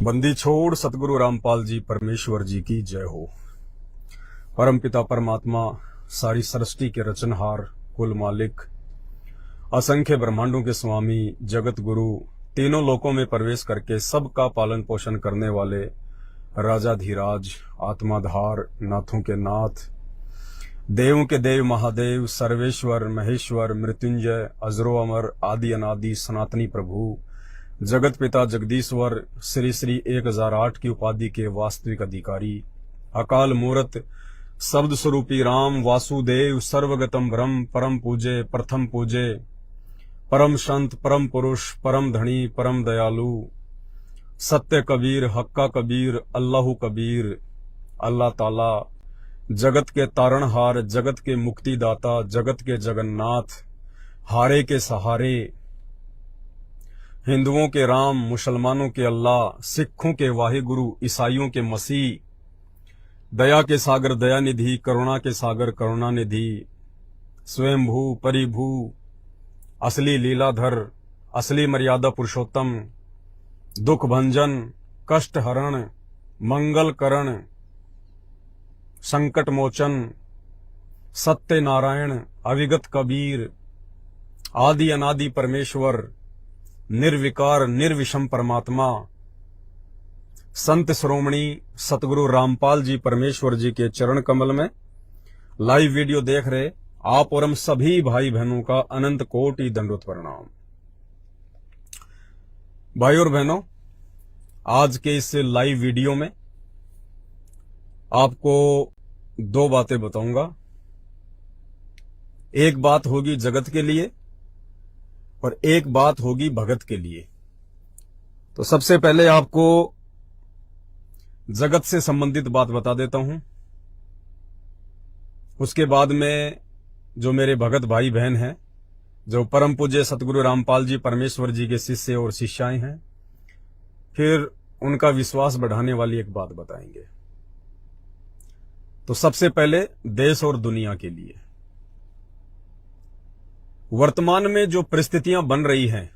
बंदी छोड़ सतगुरु रामपाल जी परमेश्वर जी की जय हो। परम पिता परमात्मा, सारी सृष्टि के रचनहार, कुल मालिक, असंख्य ब्रह्मांडों के स्वामी, जगत गुरु, तीनों लोकों में प्रवेश करके सबका पालन पोषण करने वाले राजाधीराज, आत्माधार, नाथों के नाथ, देवों के देव महादेव, सर्वेश्वर, महेश्वर, मृत्युंजय, अजरो अमर, आदि अनादि, सनातनी प्रभु, जगत पिता जगदीश्वर, श्री श्री 1008 की उपाधि के वास्तविक अधिकारी, अकाल मूरत, शब्द स्वरूपी राम, वासुदेव, सर्वगतम ब्रह्म, परम पूजे, प्रथम पूजे, परम संत, परम पुरुष, परम धनी, परम दयालु, सत्य कबीर, हक्का कबीर, अल्लाहु कबीर, अल्लाह ताला, जगत के तारणहार, जगत के मुक्तिदाता, जगत के जगन्नाथ, हारे के सहारे, हिंदुओं के राम, मुसलमानों के अल्लाह, सिखों के वाहिगुरु, ईसाइयों के मसीह, दया के सागर दयानिधि, करुणा के सागर करुणानिधि, स्वयंभू परिभू, असली लीलाधर, असली मर्यादा पुरुषोत्तम, दुख भंजन, कष्ट हरण, मंगल करण, संकट मोचन, सत्य नारायण, अविगत कबीर, आदि अनादि परमेश्वर, निर्विकार निर्विषम परमात्मा, संत श्रोमणी सतगुरु रामपाल जी परमेश्वर जी के चरण कमल में लाइव वीडियो देख रहे आप और हम सभी भाई बहनों का अनंत कोटि दंडवत प्रणाम। भाई और बहनों, आज के इस लाइव वीडियो में आपको दो बातें बताऊंगा। एक बात होगी जगत के लिए और एक बात होगी भगत के लिए। तो सबसे पहले आपको जगत से संबंधित बात बता देता हूं, उसके बाद में जो मेरे भगत भाई बहन हैं, जो परम पूज्य सतगुरु रामपाल जी परमेश्वर जी के शिष्य और शिष्याएं हैं, फिर उनका विश्वास बढ़ाने वाली एक बात बताएंगे। तो सबसे पहले देश और दुनिया के लिए वर्तमान में जो परिस्थितियां बन रही हैं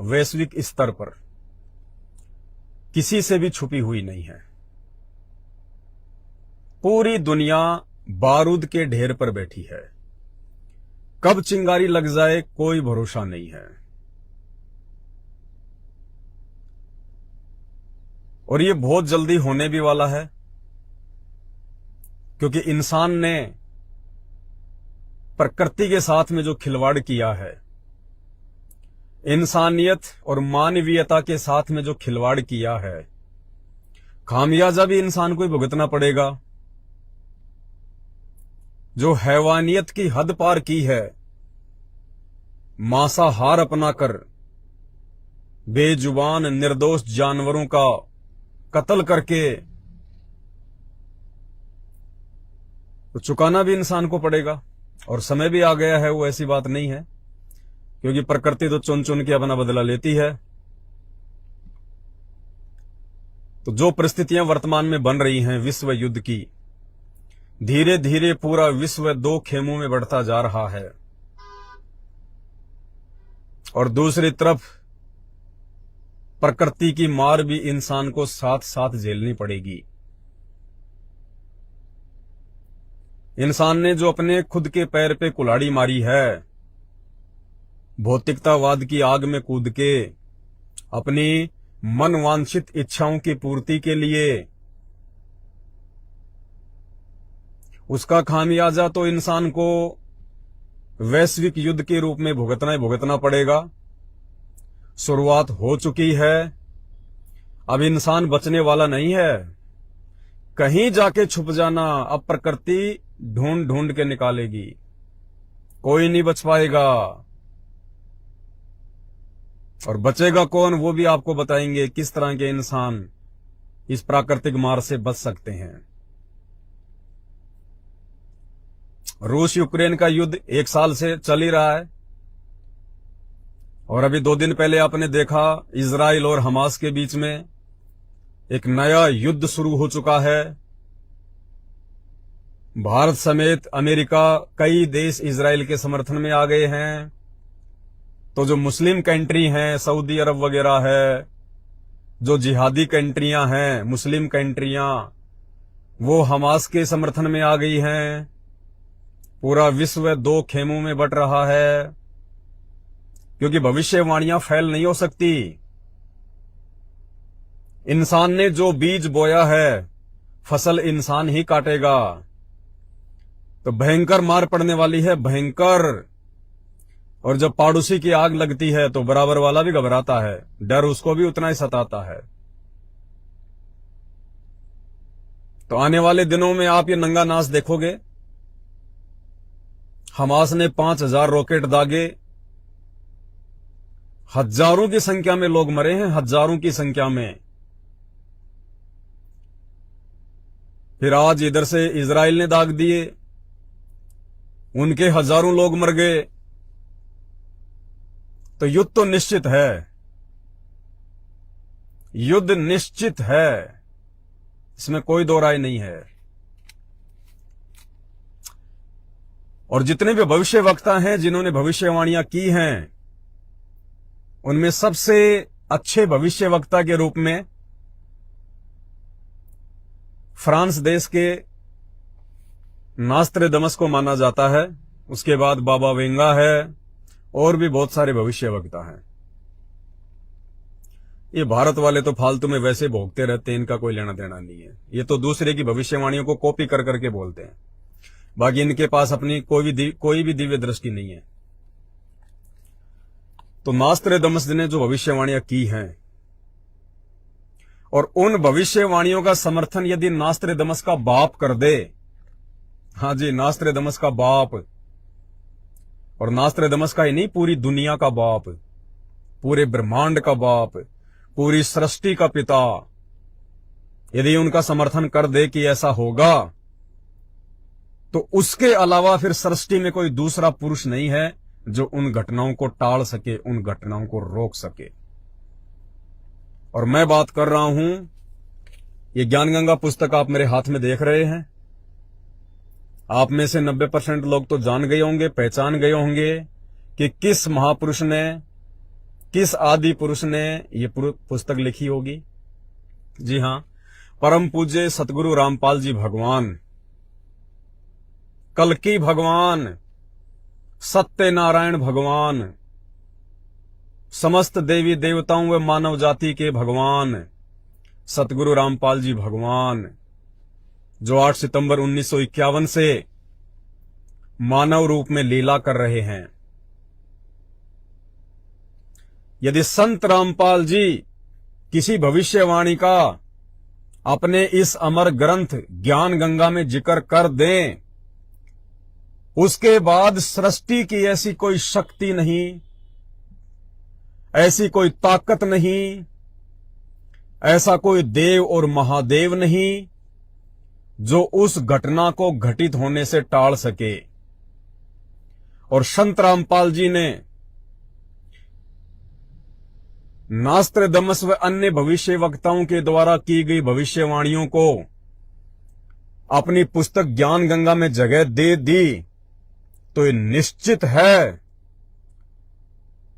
वैश्विक स्तर पर, किसी से भी छुपी हुई नहीं है। पूरी दुनिया बारूद के ढेर पर बैठी है, कब चिंगारी लग जाए कोई भरोसा नहीं है। और ये बहुत जल्दी होने भी वाला है, क्योंकि इंसान ने प्रकृति के साथ में जो खिलवाड़ किया है, इंसानियत और मानवीयता के साथ में जो खिलवाड़ किया है, खामियाजा भी इंसान को ही भुगतना पड़ेगा। जो हैवानियत की हद पार की है, मांसाहार अपनाकर बेजुबान निर्दोष जानवरों का कत्ल करके, तो चुकाना भी इंसान को पड़ेगा। और समय भी आ गया है, वो ऐसी बात नहीं है, क्योंकि प्रकृति तो चुन चुन के अपना बदला लेती है। तो जो परिस्थितियां वर्तमान में बन रही हैं विश्व युद्ध की, धीरे धीरे पूरा विश्व दो खेमों में बढ़ता जा रहा है, और दूसरी तरफ प्रकृति की मार भी इंसान को साथ साथ झेलनी पड़ेगी। इंसान ने जो अपने खुद के पैर पे कुल्हाड़ी मारी है, भौतिकतावाद की आग में कूद के अपनी मनवांछित इच्छाओं की पूर्ति के लिए, उसका खामियाजा तो इंसान को वैश्विक युद्ध के रूप में भुगतना ही भुगतना पड़ेगा। शुरुआत हो चुकी है, अब इंसान बचने वाला नहीं है। कहीं जाके छुप जाना अब प्रकृति ढूंढ ढूंढ के निकालेगी, कोई नहीं बच पाएगा। और बचेगा कौन, वो भी आपको बताएंगे किस तरह के इंसान इस प्राकृतिक मार से बच सकते हैं। रूस यूक्रेन का युद्ध 1 साल से चल ही रहा है, और अभी 2 दिन पहले आपने देखा इजराइल और हमास के बीच में एक नया युद्ध शुरू हो चुका है। भारत समेत अमेरिका, कई देश इजराइल के समर्थन में आ गए हैं। तो जो मुस्लिम कंट्री हैं, सऊदी अरब वगैरह है, जो जिहादी कंट्रियां हैं, मुस्लिम कंट्रियां, वो हमास के समर्थन में आ गई हैं। पूरा विश्व दो खेमों में बंट रहा है, क्योंकि भविष्यवाणियां फैल नहीं हो सकती। इंसान ने जो बीज बोया है, फसल इंसान ही काटेगा। तो भयंकर मार पड़ने वाली है, भयंकर। और जब पड़ोसी की आग लगती है तो बराबर वाला भी घबराता है, डर उसको भी उतना ही सताता है। तो आने वाले दिनों में आप ये नंगा नाच देखोगे। हमास ने 5000 रॉकेट दागे, हजारों की संख्या में लोग मरे हैं, हजारों की संख्या में। फिर आज इधर से इजराइल ने दाग दिए, उनके हजारों लोग मर गए। तो युद्ध तो निश्चित है, युद्ध निश्चित है, इसमें कोई दो राय नहीं है। और जितने भी भविष्यवक्ता हैं जिन्होंने भविष्यवाणियां की हैं, उनमें सबसे अच्छे भविष्यवक्ता के रूप में फ्रांस देश के नास्ट्रेडमस को माना जाता है। उसके बाद बाबा वेंगा है, और भी बहुत सारे भविष्यवक्ता हैं। ये भारत वाले तो फालतू में वैसे भोगते रहते हैं, इनका कोई लेना देना नहीं है। ये तो दूसरे की भविष्यवाणियों को कॉपी कर करके बोलते हैं, बाकी इनके पास अपनी कोई भी दिव्य दृष्टि नहीं है। तो नास्ट्रेडमस ने जो भविष्यवाणियां की हैं, और उन भविष्यवाणियों का समर्थन यदि नास्ट्रेडमस का बाप कर दे, हाँ जी, नास्ट्रेडमस का बाप, और नास्ट्रेडमस का ही नहीं, पूरी दुनिया का बाप, पूरे ब्रह्मांड का बाप, पूरी सृष्टि का पिता, यदि उनका समर्थन कर दे कि ऐसा होगा, तो उसके अलावा फिर सृष्टि में कोई दूसरा पुरुष नहीं है जो उन घटनाओं को टाल सके, उन घटनाओं को रोक सके। और मैं बात कर रहा हूं, ये ज्ञानगंगा पुस्तक आप मेरे हाथ में देख रहे हैं। आप में से 90% लोग तो जान गए होंगे, पहचान गए होंगे कि किस महापुरुष ने, किस आदि पुरुष ने ये पुस्तक लिखी होगी। जी हां, परम पूज्य सतगुरु रामपाल जी भगवान, कल्कि भगवान, सत्यनारायण भगवान, समस्त देवी देवताओं व मानव जाति के भगवान सतगुरु रामपाल जी भगवान, जो 8 सितंबर 1951 से मानव रूप में लीला कर रहे हैं। यदि संत रामपाल जी किसी भविष्यवाणी का अपने इस अमर ग्रंथ ज्ञान गंगा में जिक्र कर दें, उसके बाद सृष्टि की ऐसी कोई शक्ति नहीं, ऐसी कोई ताकत नहीं, ऐसा कोई देव और महादेव नहीं जो उस घटना को घटित होने से टाल सके। और संत रामपाल जी ने नास्ट्रेडमस व अन्य भविष्यवक्ताओं के द्वारा की गई भविष्यवाणियों को अपनी पुस्तक ज्ञान गंगा में जगह दे दी, तो ये निश्चित है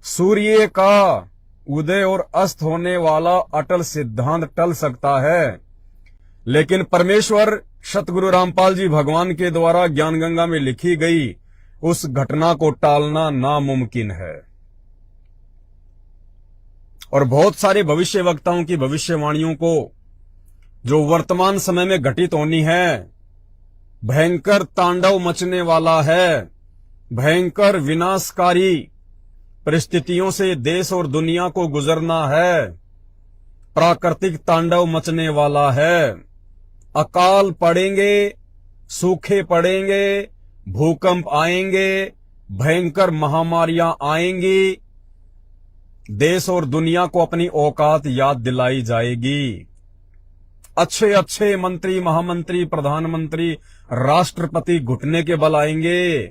सूर्य का उदय और अस्त होने वाला अटल सिद्धांत टल सकता है, लेकिन परमेश्वर सतगुरु रामपाल जी भगवान के द्वारा ज्ञान गंगा में लिखी गई उस घटना को टालना नामुमकिन है। और बहुत सारे भविष्यवक्ताओं की भविष्यवाणियों को जो वर्तमान समय में घटित होनी है, भयंकर तांडव मचने वाला है, भयंकर विनाशकारी परिस्थितियों से देश और दुनिया को गुजरना है, प्राकृतिक तांडव मचने वाला है, अकाल पड़ेंगे, सूखे पड़ेंगे, भूकंप आएंगे, भयंकर महामारियां आएंगी, देश और दुनिया को अपनी औकात याद दिलाई जाएगी। अच्छे अच्छे मंत्री, महामंत्री, प्रधानमंत्री, राष्ट्रपति घुटने के बल आएंगे,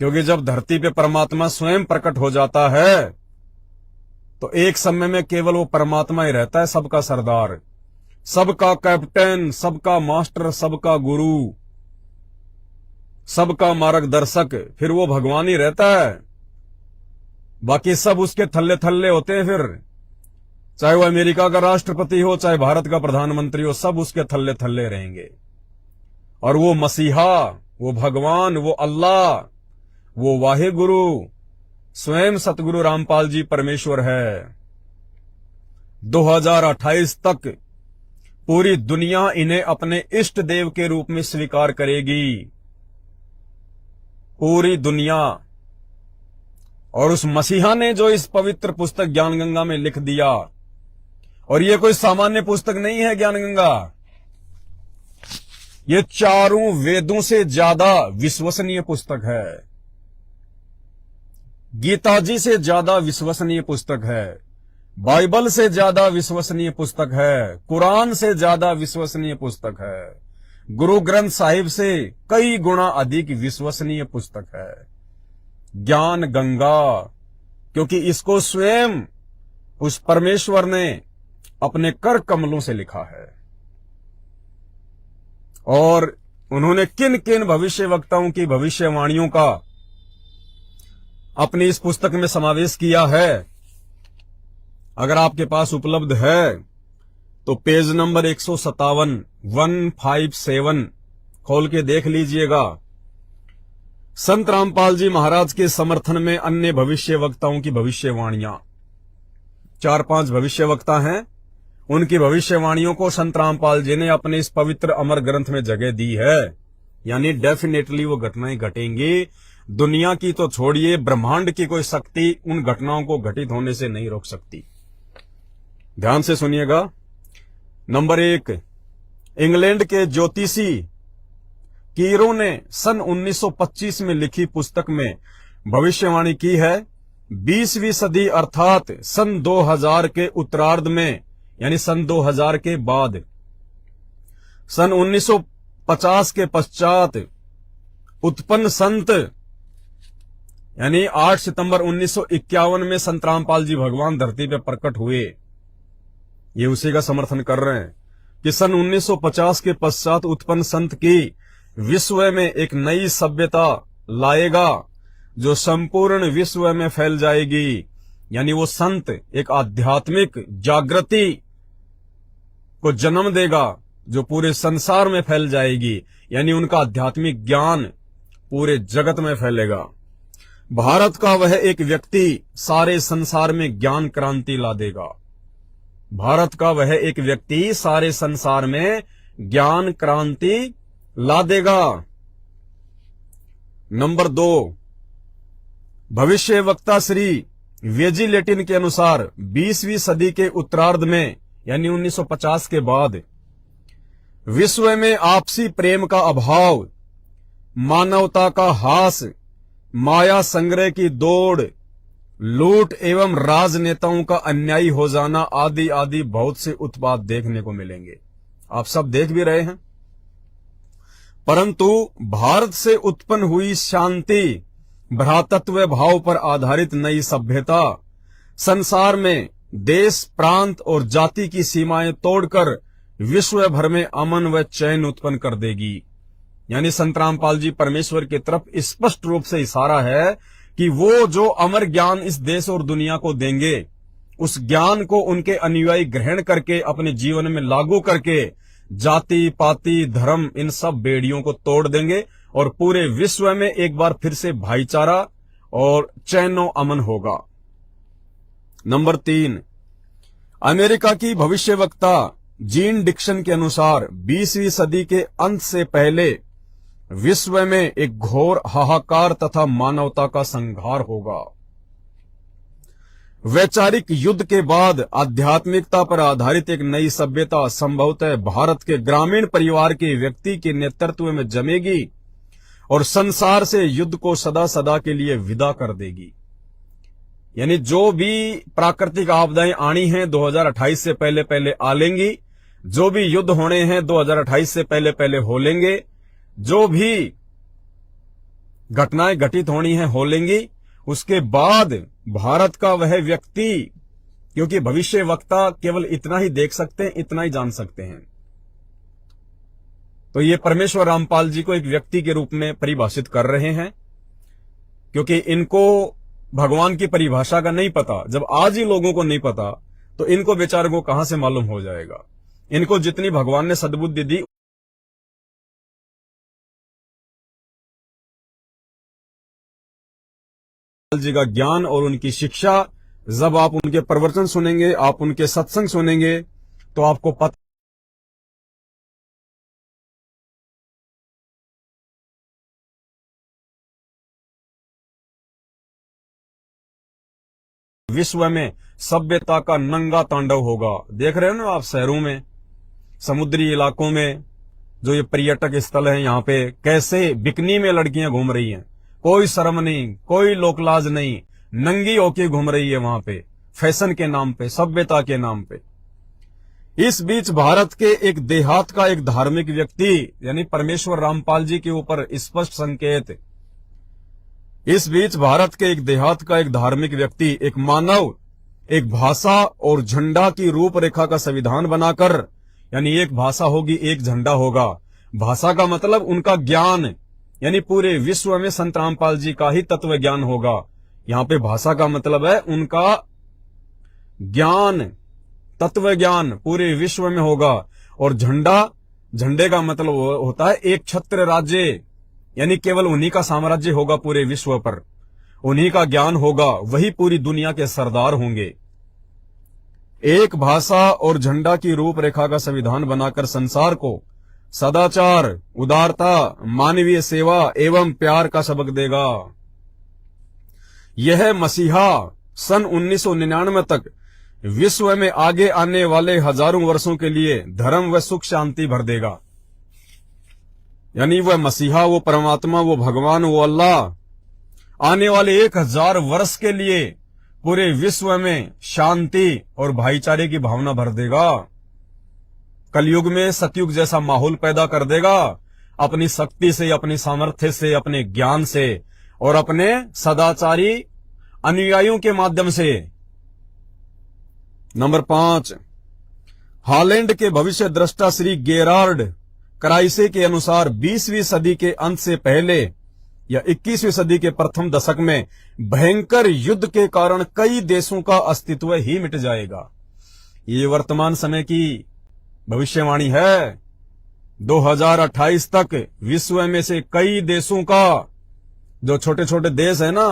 क्योंकि जब धरती पे परमात्मा स्वयं प्रकट हो जाता है तो एक समय में केवल वो परमात्मा ही रहता है, सबका सरदार, सबका कैप्टन, सबका मास्टर, सबका गुरु, सबका मार्गदर्शक, फिर वो भगवान ही रहता है। बाकी सब उसके थल्ले थल्ले होते हैं। फिर चाहे वो अमेरिका का राष्ट्रपति हो, चाहे भारत का प्रधानमंत्री हो, सब उसके थल्ले थल्ले रहेंगे। और वो मसीहा, वो भगवान, वो अल्लाह, वो वाहे गुरु स्वयं सतगुरु रामपाल जी परमेश्वर है। 2028 तक पूरी दुनिया इन्हें अपने इष्ट देव के रूप में स्वीकार करेगी, पूरी दुनिया। और उस मसीहा ने जो इस पवित्र पुस्तक ज्ञान गंगा में लिख दिया, और ये कोई सामान्य पुस्तक नहीं है ज्ञान गंगा, ये चारों वेदों से ज्यादा विश्वसनीय पुस्तक है, गीता जी से ज्यादा विश्वसनीय पुस्तक है, बाइबल से ज्यादा विश्वसनीय पुस्तक है, कुरान से ज्यादा विश्वसनीय पुस्तक है, गुरु ग्रंथ साहिब से कई गुना अधिक विश्वसनीय पुस्तक है ज्ञान गंगा। क्योंकि इसको स्वयं उस परमेश्वर ने अपने कर कमलों से लिखा है। और उन्होंने किन किन भविष्य वक्ताओं की भविष्यवाणियों का अपनी इस पुस्तक में समावेश किया है, अगर आपके पास उपलब्ध है तो पेज नंबर 157 खोल के देख लीजिएगा। संत रामपाल जी महाराज के समर्थन में अन्य भविष्य वक्ताओं की भविष्यवाणियां, 4-5 भविष्य वक्ता हैं, उनकी भविष्यवाणियों को संत रामपाल जी ने अपने इस पवित्र अमर ग्रंथ में जगह दी है। यानी डेफिनेटली वो घटनाएं घटेंगी। दुनिया की तो छोड़िए, ब्रह्मांड की कोई शक्ति उन घटनाओं को घटित होने से नहीं रोक सकती। ध्यान से सुनिएगा। नंबर 1, इंग्लैंड के ज्योतिषी कीरो ने सन 1925 में लिखी पुस्तक में भविष्यवाणी की है, 20वीं सदी अर्थात सन 2000 के उत्तरार्ध में, यानी सन 2000 के बाद, सन 1950 के पश्चात उत्पन्न संत, यानी 8 सितंबर 1951 में संत रामपाल जी भगवान धरती पे प्रकट हुए। ये उसी का समर्थन कर रहे हैं कि सन 1950 के पश्चात उत्पन्न संत की विश्व में एक नई सभ्यता लाएगा जो संपूर्ण विश्व में फैल जाएगी। यानी वो संत एक आध्यात्मिक जागृति को जन्म देगा जो पूरे संसार में फैल जाएगी। यानी उनका आध्यात्मिक ज्ञान पूरे जगत में फैलेगा। भारत का वह एक व्यक्ति सारे संसार में ज्ञान क्रांति ला देगा। भारत का वह एक व्यक्ति सारे संसार में ज्ञान क्रांति ला देगा। नंबर 2, भविष्य वक्ता श्री वेजी लेटिन के अनुसार 20वीं सदी के उत्तरार्ध में, यानी 1950 के बाद, विश्व में आपसी प्रेम का अभाव, मानवता का हास, माया संग्रह की दौड़, लूट एवं राजनेताओं का अन्यायी हो जाना आदि आदि बहुत से उत्पाद देखने को मिलेंगे। आप सब देख भी रहे हैं। परंतु भारत से उत्पन्न हुई शांति, भ्रातृत्व भाव पर आधारित नई सभ्यता संसार में देश, प्रांत और जाति की सीमाएं तोड़कर विश्व भर में अमन व चैन उत्पन्न कर देगी। यानी संत रामपाल जी परमेश्वर की तरफ स्पष्ट रूप से इशारा है कि वो जो अमर ज्ञान इस देश और दुनिया को देंगे, उस ज्ञान को उनके अनुयायी ग्रहण करके अपने जीवन में लागू करके जाति पाति धर्म इन सब बेड़ियों को तोड़ देंगे और पूरे विश्व में एक बार फिर से भाईचारा और चैनो अमन होगा। नंबर 3, अमेरिका की भविष्यवक्ता जीन डिक्सन के अनुसार 20वीं सदी के अंत से पहले विश्व में एक घोर हाहाकार तथा मानवता का संहार होगा। वैचारिक युद्ध के बाद आध्यात्मिकता पर आधारित एक नई सभ्यता संभवतः भारत के ग्रामीण परिवार के व्यक्ति के नेतृत्व में जमेगी और संसार से युद्ध को सदा सदा के लिए विदा कर देगी। यानी जो भी प्राकृतिक आपदाएं आनी हैं 2028 से पहले पहले आ लेंगी, जो भी युद्ध होने हैं 2028 से पहले पहले हो लेंगे, जो भी घटनाएं घटित होनी हैं हो लेंगी। उसके बाद भारत का वह व्यक्ति, क्योंकि भविष्य वक्ता केवल इतना ही देख सकते हैं, इतना ही जान सकते हैं, तो ये परमेश्वर रामपाल जी को एक व्यक्ति के रूप में परिभाषित कर रहे हैं, क्योंकि इनको भगवान की परिभाषा का नहीं पता। जब आज ही लोगों को नहीं पता तो इनको बेचारे को कहां से मालूम हो जाएगा। इनको जितनी भगवान ने सद्बुद्धि दी, जी का ज्ञान और उनकी शिक्षा, जब आप उनके प्रवचन सुनेंगे, आप उनके सत्संग सुनेंगे, तो आपको पता विश्व में सभ्यता का नंगा तांडव होगा। देख रहे हो ना आप, शहरों में, समुद्री इलाकों में, जो ये पर्यटक स्थल है, यहाँ पे कैसे बिकनी में लड़कियां घूम रही हैं, कोई शर्म नहीं, कोई लोकलाज नहीं, नंगी होके घूम रही है वहां पे, फैशन के नाम पे, सभ्यता के नाम पे। इस बीच भारत के एक देहात का एक धार्मिक व्यक्ति, यानी परमेश्वर रामपाल जी के ऊपर स्पष्ट संकेत, इस बीच भारत के एक देहात का एक धार्मिक व्यक्ति, एक मानव, एक भाषा और झंडा की रूपरेखा का संविधान बनाकर, यानी एक भाषा होगी, एक झंडा होगा। भाषा का मतलब उनका ज्ञान, यानी पूरे विश्व में संत रामपाल जी का ही तत्व ज्ञान होगा। यहां पे भाषा का मतलब है उनका ज्ञान, तत्व ज्ञान पूरे विश्व में होगा। और झंडा, झंडे का मतलब होता है एक छत्र राज्य, यानी केवल उन्हीं का साम्राज्य होगा पूरे विश्व पर, उन्हीं का ज्ञान होगा, वही पूरी दुनिया के सरदार होंगे। एक भाषा और झंडा की रूपरेखा का संविधान बनाकर संसार को सदाचार, उदारता, मानवीय सेवा एवं प्यार का सबक देगा। यह मसीहा सन 1999 तक विश्व में आगे आने वाले हजारों वर्षों के लिए धर्म व सुख शांति भर देगा। यानी वह मसीहा, वो परमात्मा, वो भगवान, वो अल्लाह आने वाले 1000 वर्ष के लिए पूरे विश्व में शांति और भाईचारे की भावना भर देगा। कलयुग में सतयुग जैसा माहौल पैदा कर देगा, अपनी शक्ति से, अपनी सामर्थ्य से, अपने ज्ञान से और अपने सदाचारी अनुयायियों के माध्यम से। नंबर 5, हॉलैंड के भविष्य दृष्टा श्री गेरार्ड क्राइसे के अनुसार 20वीं सदी के अंत से पहले या 21वीं सदी के प्रथम दशक में भयंकर युद्ध के कारण कई देशों का अस्तित्व ही मिट जाएगा। ये वर्तमान समय की भविष्यवाणी है। 2028 तक विश्व में से कई देशों का, जो छोटे छोटे देश है ना,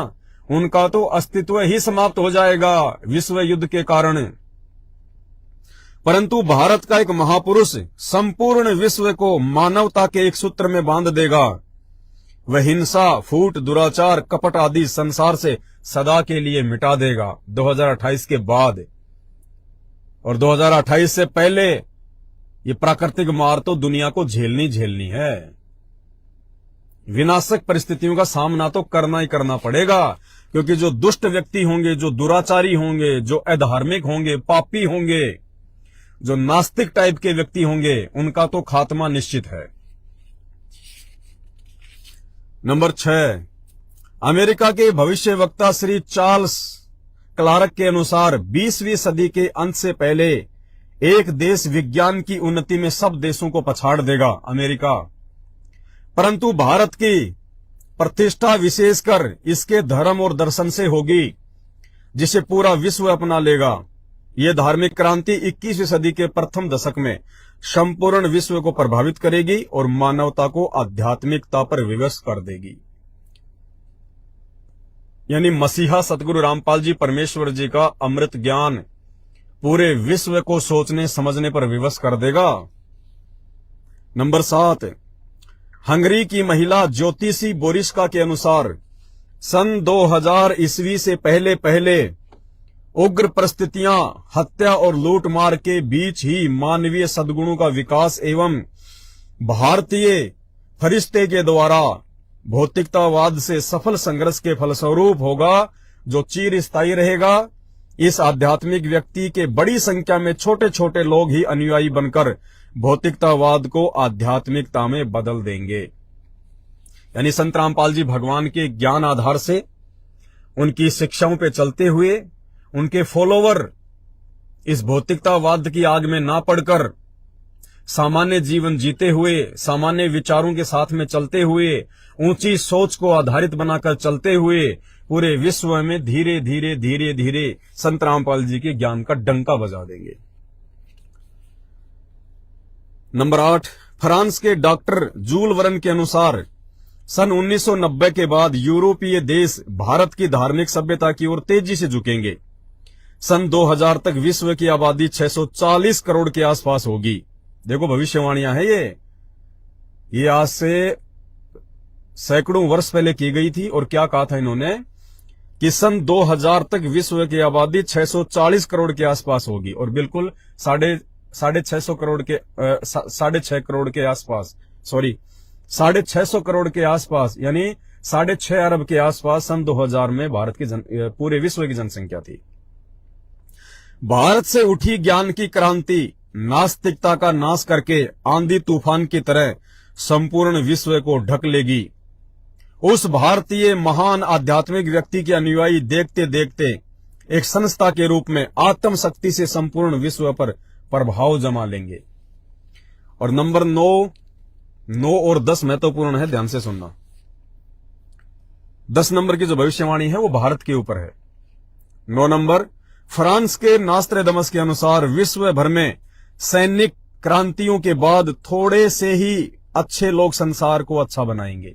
उनका तो अस्तित्व ही समाप्त हो जाएगा विश्व युद्ध के कारण। परंतु भारत का एक महापुरुष संपूर्ण विश्व को मानवता के एक सूत्र में बांध देगा। वह हिंसा, फूट, दुराचार, कपट आदि संसार से सदा के लिए मिटा देगा 2028 के बाद। और 2028 से पहले ये प्राकृतिक मार तो दुनिया को झेलनी है। विनाशक परिस्थितियों का सामना तो करना ही करना पड़ेगा, क्योंकि जो दुष्ट व्यक्ति होंगे, जो दुराचारी होंगे, जो अधार्मिक होंगे, पापी होंगे, जो नास्तिक टाइप के व्यक्ति होंगे, उनका तो खात्मा निश्चित है। नंबर 6, अमेरिका के भविष्यवक्ता श्री चार्ल्स क्लार्क के अनुसार 20वीं सदी के अंत से पहले एक देश विज्ञान की उन्नति में सब देशों को पछाड़ देगा, अमेरिका। परंतु भारत की प्रतिष्ठा विशेषकर इसके धर्म और दर्शन से होगी, जिसे पूरा विश्व अपना लेगा। यह धार्मिक क्रांति 21वीं सदी के प्रथम दशक में संपूर्ण विश्व को प्रभावित करेगी और मानवता को आध्यात्मिकता पर विवश कर देगी। यानी मसीहा सतगुरु रामपाल जी परमेश्वर जी का अमृत ज्ञान पूरे विश्व को सोचने समझने पर विवश कर देगा। नंबर 7, हंगरी की महिला ज्योतिषी बोरिस्का के अनुसार सन 2000 ईस्वी से पहले उग्र परिस्थितियां, हत्या और लूटमार के बीच ही मानवीय सद्गुणों का विकास एवं भारतीय फरिश्ते के द्वारा भौतिकतावाद से सफल संघर्ष के फलस्वरूप होगा, जो चिरस्थायी रहेगा। इस आध्यात्मिक व्यक्ति के बड़ी संख्या में छोटे छोटे लोग ही अनुयायी बनकर भौतिकतावाद को आध्यात्मिकता में बदल देंगे। यानी संत रामपाल जी भगवान के ज्ञान आधार से, उनकी शिक्षाओं पे चलते हुए, उनके फॉलोवर इस भौतिकतावाद की आग में ना पड़कर सामान्य जीवन जीते हुए, सामान्य विचारों के साथ में चलते हुए, ऊंची सोच को आधारित बनाकर चलते हुए, पूरे विश्व में धीरे धीरे धीरे धीरे संत रामपाल जी के ज्ञान का डंका बजा देंगे। नंबर 8, फ्रांस के डॉक्टर जूल वर्न के अनुसार सन 1990 के बाद यूरोपीय देश भारत की धार्मिक सभ्यता की ओर तेजी से झुकेंगे। सन 2000 तक विश्व की आबादी 640 करोड़ के आसपास होगी। देखो भविष्यवाणियां हैं ये आज से सैकड़ों वर्ष पहले की गई थी। और क्या कहा था इन्होंने कि सन 2000 तक विश्व की आबादी 640 करोड़ के आसपास होगी। और बिल्कुल साढ़े 6 करोड़ के 6.5 करोड़ के आसपास, सॉरी 650 करोड़ के आसपास, यानी 6.5 अरब के आसपास सन 2000 में भारत की पूरे विश्व की जनसंख्या थी। भारत से उठी ज्ञान की क्रांति नास्तिकता का नाश करके आंधी तूफान की तरह संपूर्ण विश्व को ढक लेगी। उस भारतीय महान आध्यात्मिक व्यक्ति के अनुयायी देखते देखते एक संस्था के रूप में आत्मशक्ति से संपूर्ण विश्व पर प्रभाव जमा लेंगे। और नंबर 9 और 10 महत्वपूर्ण है, ध्यान से सुनना। 10 नंबर की जो भविष्यवाणी है वो भारत के ऊपर है। 9 नंबर, फ्रांस के नास्त्रेदमस के अनुसार विश्व भर में सैनिक क्रांतियों के बाद थोड़े से ही अच्छे लोग संसार को अच्छा बनाएंगे।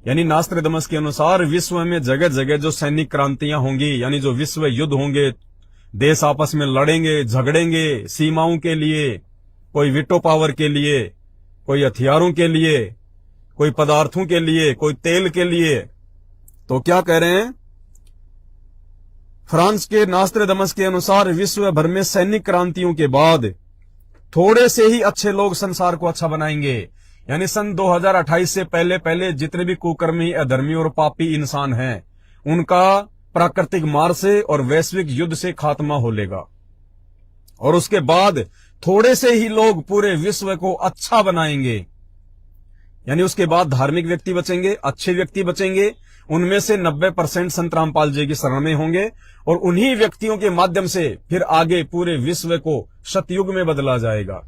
यानी नास्त्रेदमस के अनुसार विश्व में जगह जगह जो सैनिक क्रांतियां होंगी, यानी जो विश्व युद्ध होंगे, देश आपस में लड़ेंगे झगड़ेंगे सीमाओं के लिए, कोई वीटो पावर के लिए, कोई हथियारों के लिए, कोई पदार्थों के लिए, कोई तेल के लिए। तो क्या कह रहे हैं, फ्रांस के नास्त्रेदमस के अनुसार विश्व भर में सैनिक क्रांतियों के बाद थोड़े से ही अच्छे लोग संसार को अच्छा बनाएंगे। यानी सन 2028 से पहले पहले जितने भी कुकर्मी, अधर्मी और पापी इंसान हैं, उनका प्राकृतिक मार से और वैश्विक युद्ध से खात्मा हो लेगा। और उसके बाद थोड़े से ही लोग पूरे विश्व को अच्छा बनाएंगे। यानी उसके बाद धार्मिक व्यक्ति बचेंगे, अच्छे व्यक्ति बचेंगे। उनमें से 90% संत रामपाल जी की शरण में होंगे और उन्हीं व्यक्तियों के माध्यम से फिर आगे पूरे विश्व को सतयुग में बदला जाएगा।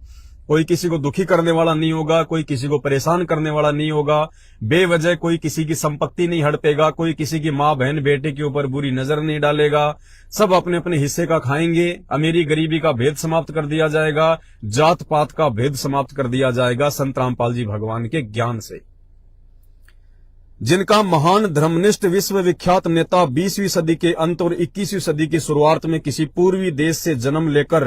कोई किसी को दुखी करने वाला नहीं होगा, कोई किसी को परेशान करने वाला नहीं होगा, बेवजह कोई किसी की संपत्ति नहीं हड़पेगा, कोई किसी की माँ बहन बेटे के ऊपर बुरी नजर नहीं डालेगा। सब अपने अपने हिस्से का खाएंगे। अमीरी गरीबी का भेद समाप्त कर दिया जाएगा, जात पात का भेद समाप्त कर दिया जाएगा संत रामपाल जी भगवान के ज्ञान से। जिनका महान धर्मनिष्ठ विश्व विख्यात नेता 20वीं सदी के अंत और 21वीं सदी की शुरुआत में किसी पूर्वी देश से जन्म लेकर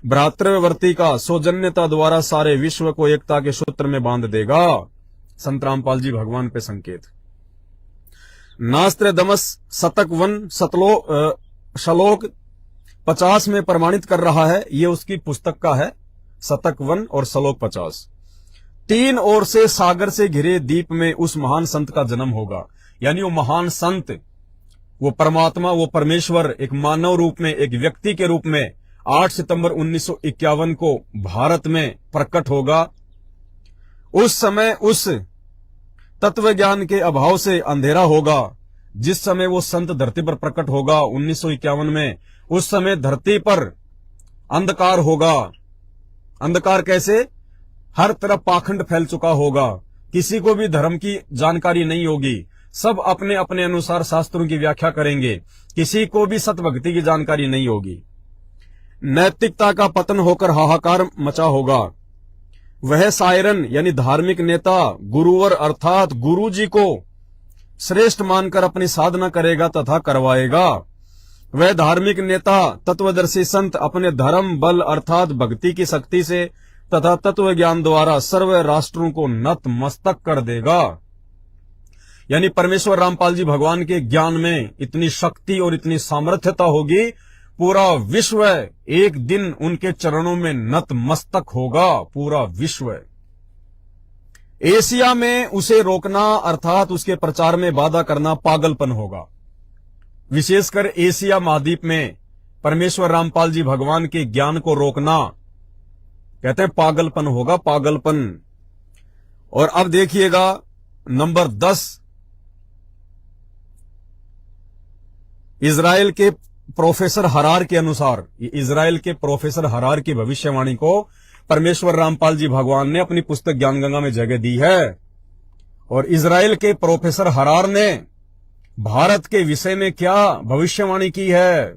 भ्रातृवर्ती का सौजन्यता द्वारा सारे विश्व को एकता के सूत्र में बांध देगा। संत रामपाल जी भगवान पे संकेत। नास्त्रेदमस शतक वन श्लोक 50 में प्रमाणित कर रहा है। ये उसकी पुस्तक का है, शतक वन और श्लोक 50। 3 ओर से सागर से घिरे द्वीप में उस महान संत का जन्म होगा। यानी वो महान संत, वो परमात्मा, वो परमेश्वर एक मानव रूप में, एक व्यक्ति के रूप में 8 सितंबर 1951 को भारत में प्रकट होगा। उस समय उस तत्व ज्ञान के अभाव से अंधेरा होगा। जिस समय वो संत धरती पर प्रकट होगा 1951 में, उस समय धरती पर अंधकार होगा। अंधकार कैसे? हर तरफ पाखंड फैल चुका होगा, किसी को भी धर्म की जानकारी नहीं होगी, सब अपने अपने अनुसार शास्त्रों की व्याख्या करेंगे, किसी को भी सतभक्ति की जानकारी नहीं होगी। नैतिकता का पतन होकर हाहाकार मचा होगा। वह सायरन यानी धार्मिक नेता गुरुवर अर्थात गुरु जी को श्रेष्ठ मानकर अपनी साधना करेगा तथा करवाएगा। वह धार्मिक नेता तत्वदर्शी संत अपने धर्म बल अर्थात भक्ति की शक्ति से तथा तत्व ज्ञान द्वारा सर्व राष्ट्रों को नत मस्तक कर देगा। यानी परमेश्वर रामपाल जी भगवान के ज्ञान में इतनी शक्ति और इतनी सामर्थ्यता होगी, पूरा विश्व एक दिन उनके चरणों में नत मस्तक होगा। पूरा विश्व। एशिया में उसे रोकना अर्थात उसके प्रचार में बाधा करना पागलपन होगा। विशेषकर एशिया महाद्वीप में परमेश्वर रामपाल जी भगवान के ज्ञान को रोकना कहते हैं पागलपन होगा, पागलपन। और अब देखिएगा नंबर 10, इजराइल के प्रोफेसर हरार के अनुसार, इजराइल के प्रोफेसर हरार की भविष्यवाणी को परमेश्वर रामपाल जी भगवान ने अपनी पुस्तक ज्ञान गंगा में जगह दी है। और इजराइल के प्रोफेसर हरार ने भारत के विषय में क्या भविष्यवाणी की है।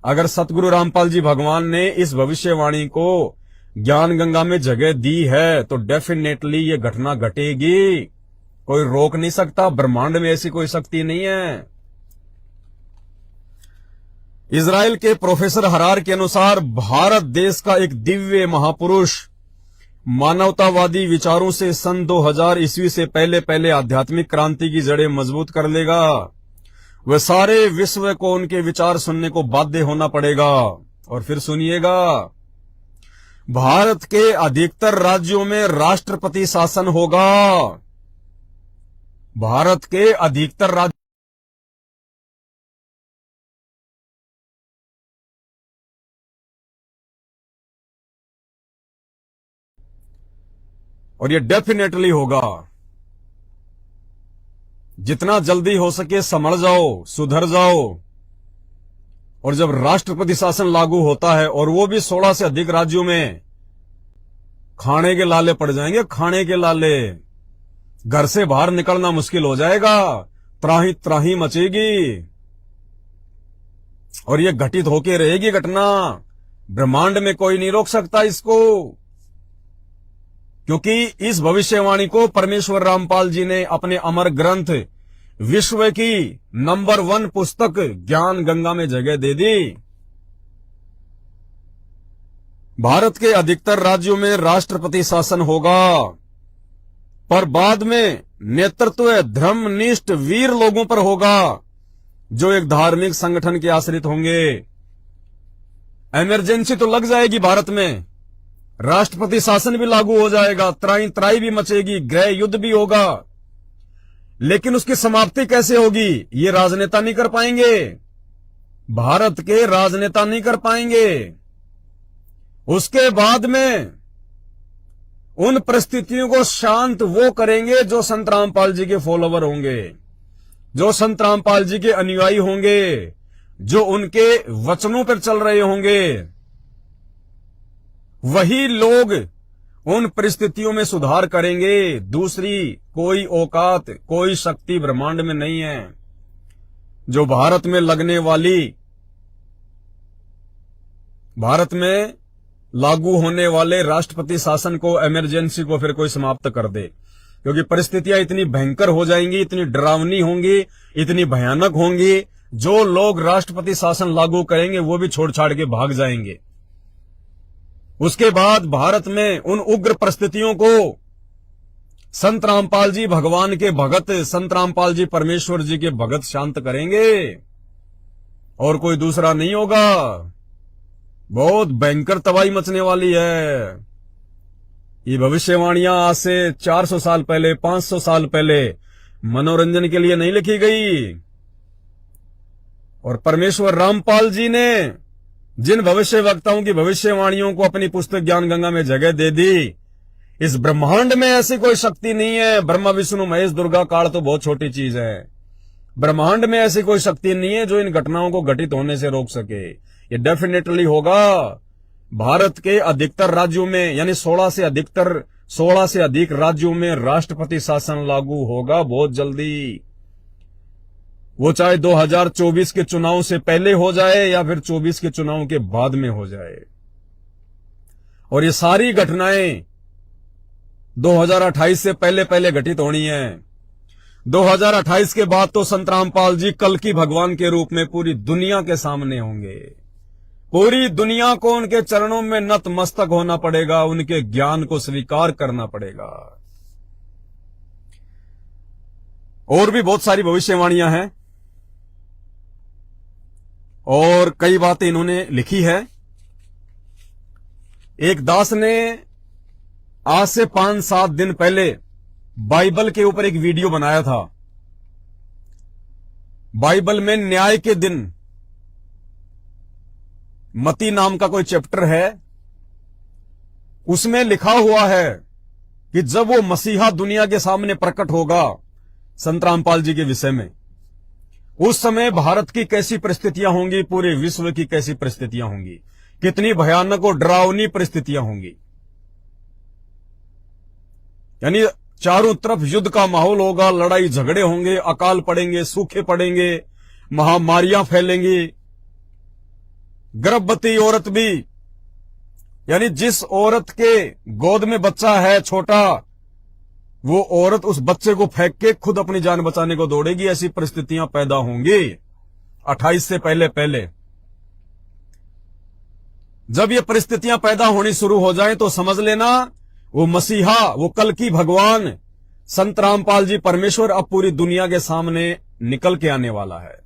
अगर सतगुरु रामपाल जी भगवान ने इस भविष्यवाणी को ज्ञान गंगा में जगह दी है तो डेफिनेटली ये घटना घटेगी, कोई रोक नहीं सकता। ब्रह्मांड में ऐसी कोई शक्ति नहीं है। इजराइल के प्रोफेसर हरार के अनुसार भारत देश का एक दिव्य महापुरुष मानवतावादी विचारों से सन 2000 ईस्वी से पहले आध्यात्मिक क्रांति की जड़ें मजबूत कर लेगा। वह सारे विश्व को उनके विचार सुनने को बाध्य होना पड़ेगा। और फिर सुनिएगा, भारत के अधिकतर राज्यों में राष्ट्रपति शासन होगा। भारत के अधिकतर राज्य और ये डेफिनेटली होगा। जितना जल्दी हो सके समझ जाओ, सुधर जाओ। और जब राष्ट्रपति शासन लागू होता है और वो भी 16 से अधिक राज्यों में, खाने के लाले पड़ जाएंगे, खाने के लाले। घर से बाहर निकलना मुश्किल हो जाएगा, त्राही त्राही मचेगी। और ये घटित होके रहेगी घटना। ब्रह्मांड में कोई नहीं रोक सकता इसको, क्योंकि इस भविष्यवाणी को परमेश्वर रामपाल जी ने अपने अमर ग्रंथ विश्व की नंबर 1 पुस्तक ज्ञान गंगा में जगह दे दी। भारत के अधिकतर राज्यों में राष्ट्रपति शासन होगा, पर बाद में नेतृत्व धर्मनिष्ठ वीर लोगों पर होगा जो एक धार्मिक संगठन के आश्रित होंगे। इमरजेंसी तो लग जाएगी भारत में, राष्ट्रपति शासन भी लागू हो जाएगा, त्राई त्राई भी मचेगी, गृह युद्ध भी होगा। लेकिन उसकी समाप्ति कैसे होगी ये राजनेता नहीं कर पाएंगे, भारत के राजनेता नहीं कर पाएंगे। उसके बाद में उन परिस्थितियों को शांत वो करेंगे जो संत रामपाल जी के फॉलोवर होंगे, जो संत रामपाल जी के अनुयायी होंगे, जो उनके वचनों पर चल रहे होंगे। वही लोग उन परिस्थितियों में सुधार करेंगे। दूसरी कोई औकात, कोई शक्ति ब्रह्मांड में नहीं है जो भारत में लगने वाली, भारत में लागू होने वाले राष्ट्रपति शासन को, इमरजेंसी को फिर कोई समाप्त कर दे। क्योंकि परिस्थितियां इतनी भयंकर हो जाएंगी, इतनी डरावनी होंगी, इतनी भयानक होंगी, जो लोग राष्ट्रपति शासन लागू करेंगे वो भी छोड़ छाड़ के भाग जाएंगे। उसके बाद भारत में उन उग्र परिस्थितियों को संत रामपाल जी भगवान के भगत, संत रामपाल जी परमेश्वर जी के भगत शांत करेंगे, और कोई दूसरा नहीं होगा। बहुत भयंकर तबाही मचने वाली है। ये भविष्यवाणियां आज से 400 साल पहले, 500 साल पहले मनोरंजन के लिए नहीं लिखी गई। और परमेश्वर रामपाल जी ने जिन भविष्य वक्ताओं की भविष्यवाणियों को अपनी पुस्तक ज्ञान गंगा में जगह दे दी, इस ब्रह्मांड में ऐसी कोई शक्ति नहीं है। ब्रह्मा विष्णु महेश दुर्गा काल तो बहुत छोटी चीज है। ब्रह्मांड में ऐसी कोई शक्ति नहीं है जो इन घटनाओं को घटित होने से रोक सके। ये डेफिनेटली होगा। भारत के अधिकतर राज्यों में, यानी 16 से अधिक राज्यों में राष्ट्रपति शासन लागू होगा बहुत जल्दी। वो चाहे 2024 के चुनाव से पहले हो जाए या फिर 24 के चुनाव के बाद में हो जाए। और ये सारी घटनाएं 2028 से पहले घटित होनी है। 2028 के बाद तो संत रामपाल जी कल्कि भगवान के रूप में पूरी दुनिया के सामने होंगे। पूरी दुनिया को उनके चरणों में नतमस्तक होना पड़ेगा, उनके ज्ञान को स्वीकार करना पड़ेगा। और भी बहुत सारी भविष्यवाणियां हैं और कई बातें इन्होंने लिखी है। एक दास ने आज से 5-7 दिन पहले बाइबल के ऊपर एक वीडियो बनाया था। बाइबल में न्याय के दिन मती नाम का कोई चैप्टर है, उसमें लिखा हुआ है कि जब वो मसीहा दुनिया के सामने प्रकट होगा संत रामपाल जी के विषय में, उस समय भारत की कैसी परिस्थितियां होंगी, पूरे विश्व की कैसी परिस्थितियां होंगी, कितनी भयानक और डरावनी परिस्थितियां होंगी। यानी चारों तरफ युद्ध का माहौल होगा, लड़ाई झगड़े होंगे, अकाल पड़ेंगे, सूखे पड़ेंगे, महामारियां फैलेंगी। गर्भवती औरत भी, यानी जिस औरत के गोद में बच्चा है छोटा, वो औरत उस बच्चे को फेंक के खुद अपनी जान बचाने को दौड़ेगी। ऐसी परिस्थितियां पैदा होंगी 28 से पहले पहले। जब ये परिस्थितियां पैदा होनी शुरू हो जाएं तो समझ लेना वो मसीहा, वो कल की भगवान संत रामपाल जी परमेश्वर अब पूरी दुनिया के सामने निकल के आने वाला है।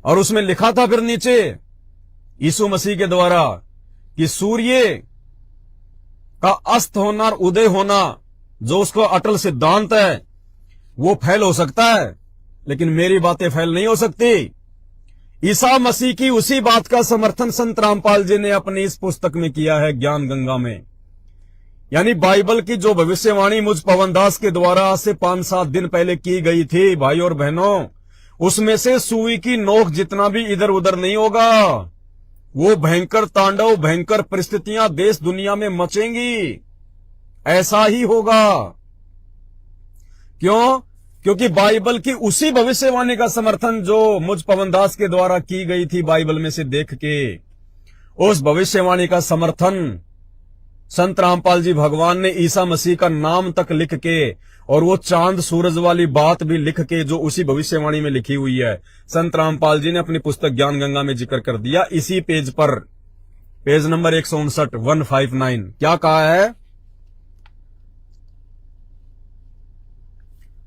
और उसमें लिखा था फिर नीचे यीशु मसीह के द्वारा कि सूर्य का अस्त होना और उदय होना जो उसका अटल सिद्धांत है वो फैल हो सकता है, लेकिन मेरी बातें फैल नहीं हो सकती। ईसा मसीह की उसी बात का समर्थन संत रामपाल जी ने अपनी इस पुस्तक में किया है, ज्ञान गंगा में। यानी बाइबल की जो भविष्यवाणी मुझ पवनदास के द्वारा आज से 5-7 दिन पहले की गई थी भाई और बहनों, उसमें से सुई की नोक जितना भी इधर उधर नहीं होगा। वो भयंकर तांडव, भयंकर परिस्थितियां देश दुनिया में मचेंगी, ऐसा ही होगा। क्यों? क्योंकि बाइबल की उसी भविष्यवाणी का समर्थन जो मुझ पवनदास के द्वारा की गई थी बाइबल में से देख के, उस भविष्यवाणी का समर्थन संत रामपाल जी भगवान ने ईसा मसीह का नाम तक लिख के और वो चांद सूरज वाली बात भी लिख के जो उसी भविष्यवाणी में लिखी हुई है, संत रामपाल जी ने अपनी पुस्तक ज्ञान गंगा में जिक्र कर दिया। इसी पेज पर, पेज नंबर 159 क्या कहा है?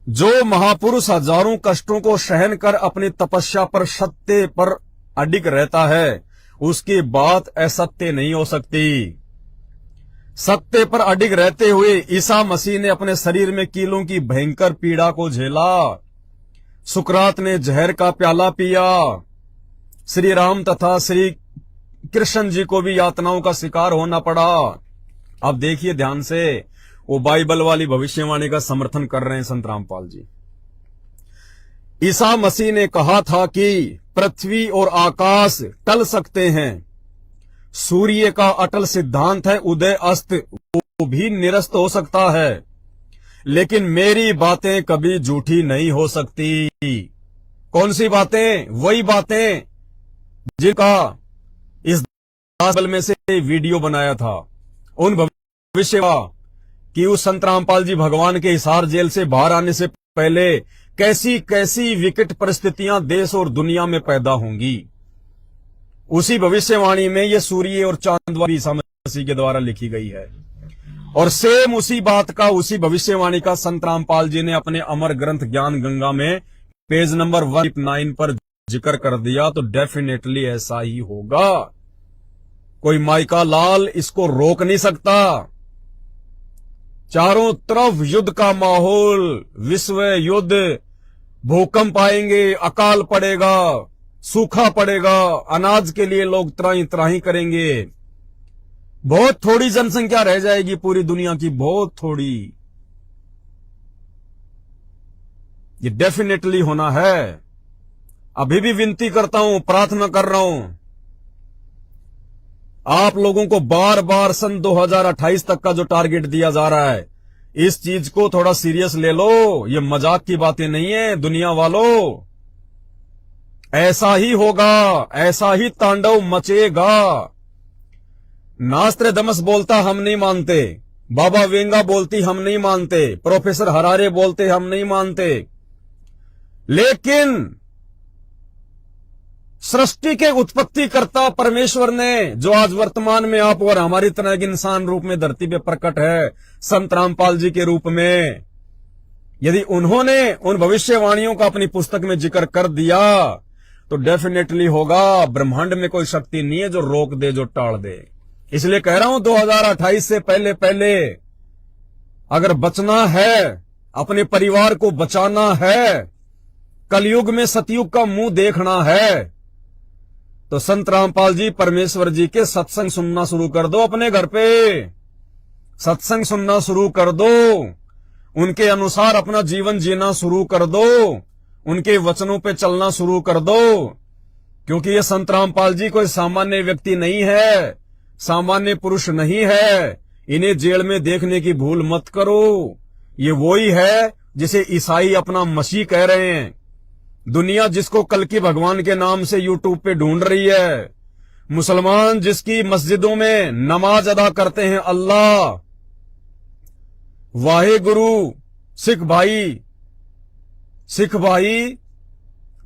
जो महापुरुष हजारों कष्टों को सहन कर अपनी तपस्या पर सत्य पर अडिग रहता है, उसकी बात असत्य नहीं हो सकती। सत्य पर अडिग रहते हुए ईसा मसीह ने अपने शरीर में कीलों की भयंकर पीड़ा को झेला। सुकरात ने जहर का प्याला पिया। श्री राम तथा श्री कृष्ण जी को भी यातनाओं का शिकार होना पड़ा। अब देखिए ध्यान से, वो बाइबल वाली भविष्यवाणी का समर्थन कर रहे हैं संत रामपाल जी। ईसा मसीह ने कहा था कि पृथ्वी और आकाश टल सकते हैं, सूर्य का अटल सिद्धांत है उदय अस्त वो भी निरस्त हो सकता है, लेकिन मेरी बातें कभी झूठी नहीं हो सकती। कौन सी बातें? वही बातें जिनका इस बाइबल में से वीडियो बनाया था। उन भविष्य कि उस संत रामपाल जी भगवान के हिसार जेल से बाहर आने से पहले कैसी कैसी विकट परिस्थितियां देश और दुनिया में पैदा होंगी, उसी भविष्यवाणी में ये सूर्य और चांद वाली ईसा मसीह के द्वारा लिखी गई है। और सेम उसी बात का, उसी भविष्यवाणी का संत रामपाल जी ने अपने अमर ग्रंथ ज्ञान गंगा में पेज नंबर 159 पर जिक्र कर दिया। तो डेफिनेटली ऐसा ही होगा, कोई माइका लाल इसको रोक नहीं सकता। चारों तरफ युद्ध का माहौल, विश्व युद्ध, भूकंप आएंगे, अकाल पड़ेगा, सूखा पड़ेगा, अनाज के लिए लोग त्राही त्राही करेंगे। बहुत थोड़ी जनसंख्या रह जाएगी पूरी दुनिया की, बहुत थोड़ी। ये डेफिनेटली होना है। अभी भी विनती करता हूं, प्रार्थना कर रहा हूं, आप लोगों को बार बार सन 2028 तक का जो टारगेट दिया जा रहा है, इस चीज को थोड़ा सीरियस ले लो। ये मजाक की बातें नहीं है दुनिया वालों, ऐसा ही होगा, ऐसा ही तांडव मचेगा। नास्ट्रेडमस बोलता हम नहीं मानते, बाबा वेंगा बोलती हम नहीं मानते, प्रोफेसर हरारे बोलते हम नहीं मानते, लेकिन सृष्टि के उत्पत्तिकर्ता परमेश्वर ने, जो आज वर्तमान में आप और हमारी तरह के इंसान रूप में धरती पे प्रकट है, संत रामपाल जी के रूप में, यदि उन्होंने उन भविष्यवाणियों का अपनी पुस्तक में जिक्र कर दिया तो डेफिनेटली होगा। ब्रह्मांड में कोई शक्ति नहीं है जो रोक दे, जो टाल दे। इसलिए कह रहा हूं 2028 से पहले पहले अगर बचना है, अपने परिवार को बचाना है, कलयुग में सतयुग का मुंह देखना है, तो संत रामपाल जी परमेश्वर जी के सत्संग सुनना शुरू कर दो। अपने घर पे सत्संग सुनना शुरू कर दो, उनके अनुसार अपना जीवन जीना शुरू कर दो, उनके वचनों पे चलना शुरू कर दो। क्योंकि ये संत रामपाल जी कोई सामान्य व्यक्ति नहीं है, सामान्य पुरुष नहीं है, इन्हें जेल में देखने की भूल मत करो। ये वही है जिसे ईसाई अपना मसीह कह रहे हैं। दुनिया जिसको कल की भगवान के नाम से यूट्यूब पे ढूंढ रही है, मुसलमान जिसकी मस्जिदों में नमाज अदा करते हैं अल्लाह, वाहे गुरु, सिख भाई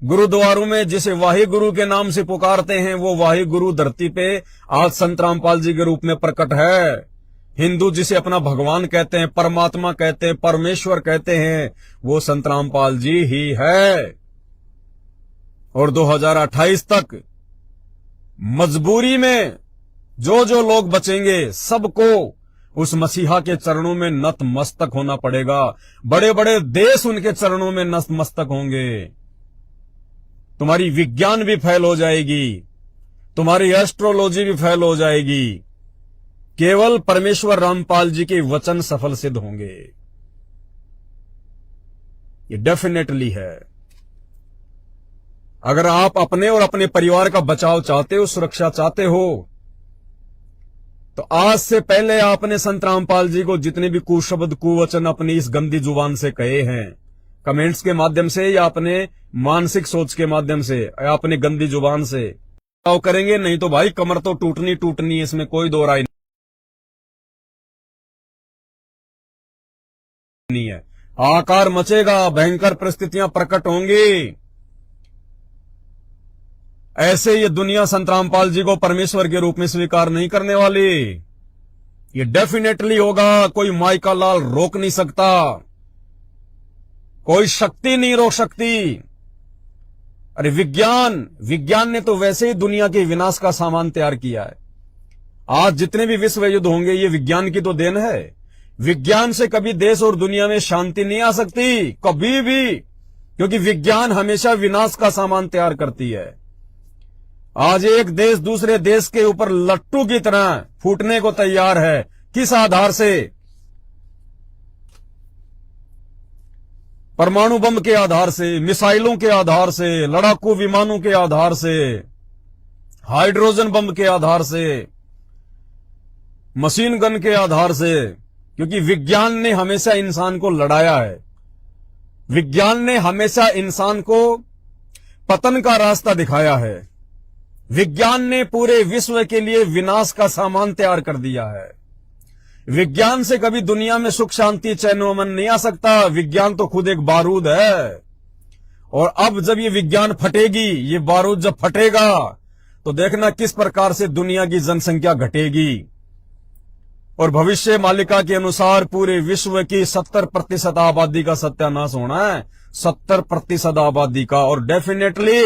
गुरुद्वारों में जिसे वाहे गुरु के नाम से पुकारते हैं, वो वाहे गुरु धरती पे आज संत रामपाल जी के रूप में प्रकट है। हिंदू जिसे अपना भगवान कहते हैं, परमात्मा कहते हैं, परमेश्वर कहते हैं, वो संत रामपाल जी ही है। और 2028 तक मजबूरी में जो लोग बचेंगे सबको उस मसीहा के चरणों में नतमस्तक होना पड़ेगा। बड़े बड़े देश उनके चरणों में नतमस्तक होंगे। तुम्हारी विज्ञान भी फेल हो जाएगी, तुम्हारी एस्ट्रोलॉजी भी फेल हो जाएगी। केवल परमेश्वर रामपाल जी के वचन सफल सिद्ध होंगे। ये डेफिनेटली है। अगर आप अपने और अपने परिवार का बचाव चाहते हो, सुरक्षा चाहते हो, तो आज से पहले आपने संत रामपाल जी को जितने भी कुशब्द कुवचन अपनी इस गंदी जुबान से कहे हैं, कमेंट्स के माध्यम से या अपने मानसिक सोच के माध्यम से या अपनी गंदी जुबान से करेंगे, नहीं तो भाई कमर तो टूटनी है, इसमें कोई दो राय नहीं है। आकार मचेगा, भयंकर परिस्थितियां प्रकट होंगी। ऐसे ये दुनिया संत रामपाल जी को परमेश्वर के रूप में स्वीकार नहीं करने वाली। ये डेफिनेटली होगा। कोई माई का लाल रोक नहीं सकता, कोई शक्ति नहीं रोक सकती। अरे विज्ञान ने तो वैसे ही दुनिया के विनाश का सामान तैयार किया है। आज जितने भी विश्व युद्ध होंगे ये विज्ञान की तो देन है। विज्ञान से कभी देश और दुनिया में शांति नहीं आ सकती, कभी भी, क्योंकि विज्ञान हमेशा विनाश का सामान तैयार करती है। आज एक देश दूसरे देश के ऊपर लट्टू की तरह फूटने को तैयार है। किस आधार से? परमाणु बम के आधार से, मिसाइलों के आधार से, लड़ाकू विमानों के आधार से, हाइड्रोजन बम के आधार से, मशीन गन के आधार से। क्योंकि विज्ञान ने हमेशा इंसान को लड़ाया है। विज्ञान ने हमेशा इंसान को पतन का रास्ता दिखाया है। विज्ञान ने पूरे विश्व के लिए विनाश का सामान तैयार कर दिया है। विज्ञान से कभी दुनिया में सुख शांति चैन व अमन नहीं आ सकता। विज्ञान तो खुद एक बारूद है। और अब जब ये विज्ञान फटेगी, ये बारूद जब फटेगा, तो देखना किस प्रकार से दुनिया की जनसंख्या घटेगी। और भविष्य मालिका के अनुसार पूरे विश्व की 70% आबादी का सत्यानाश होना है। 70% आबादी का, और डेफिनेटली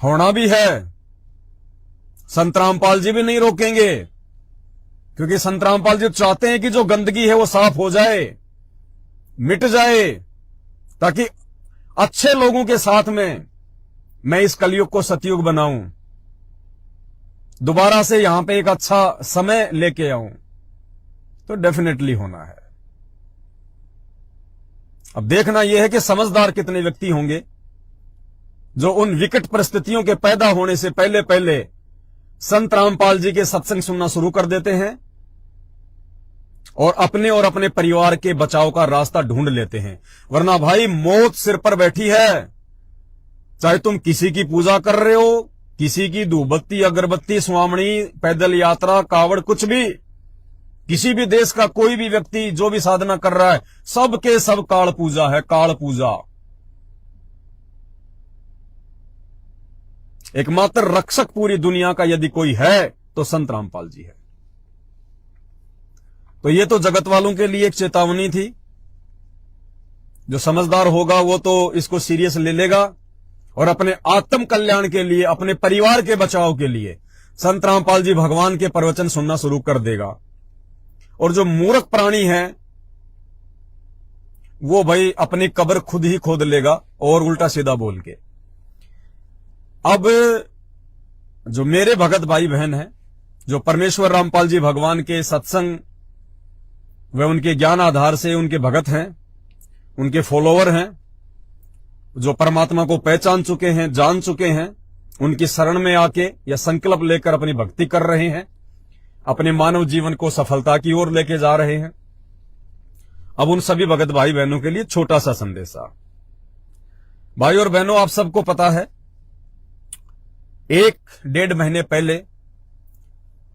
होना भी है। संत रामपाल जी भी नहीं रोकेंगे, क्योंकि संत रामपाल जी चाहते हैं कि जो गंदगी है वो साफ हो जाए, मिट जाए, ताकि अच्छे लोगों के साथ में मैं इस कलयुग को सतयुग बनाऊं, दोबारा से यहां पे एक अच्छा समय लेके आऊं। तो डेफिनेटली होना है। अब देखना यह है कि समझदार कितने व्यक्ति होंगे जो उन विकट परिस्थितियों के पैदा होने से पहले पहले संत रामपाल जी के सत्संग सुनना शुरू कर देते हैं और अपने परिवार के बचाव का रास्ता ढूंढ लेते हैं। वरना भाई मौत सिर पर बैठी है। चाहे तुम किसी की पूजा कर रहे हो, किसी की धूपबत्ती, अगरबत्ती, स्वामणी, पैदल यात्रा, कावड़, कुछ भी, किसी भी देश का कोई भी व्यक्ति जो भी साधना कर रहा है, सब के सब काल पूजा है। काल पूजा। एकमात्र रक्षक पूरी दुनिया का यदि कोई है तो संत रामपाल जी है। तो ये तो जगत वालों के लिए एक चेतावनी थी। जो समझदार होगा वो तो इसको सीरियस ले लेगा और अपने आत्म कल्याण के लिए, अपने परिवार के बचाव के लिए संत रामपाल जी भगवान के प्रवचन सुनना शुरू कर देगा। और जो मूर्ख प्राणी है वो भाई अपनी कब्र खुद ही खोद लेगा और उल्टा सीधा बोल के। अब जो मेरे भगत भाई बहन हैं, जो परमेश्वर रामपाल जी भगवान के सत्संग व उनके ज्ञान आधार से उनके भगत हैं, उनके फॉलोवर हैं, जो परमात्मा को पहचान चुके हैं, जान चुके हैं, उनकी शरण में आके या संकल्प लेकर अपनी भक्ति कर रहे हैं, अपने मानव जीवन को सफलता की ओर लेके जा रहे हैं। अब उन सभी भगत भाई बहनों के लिए छोटा सा संदेशा। भाई और बहनों, आप सबको पता है 1-1.5 महीने पहले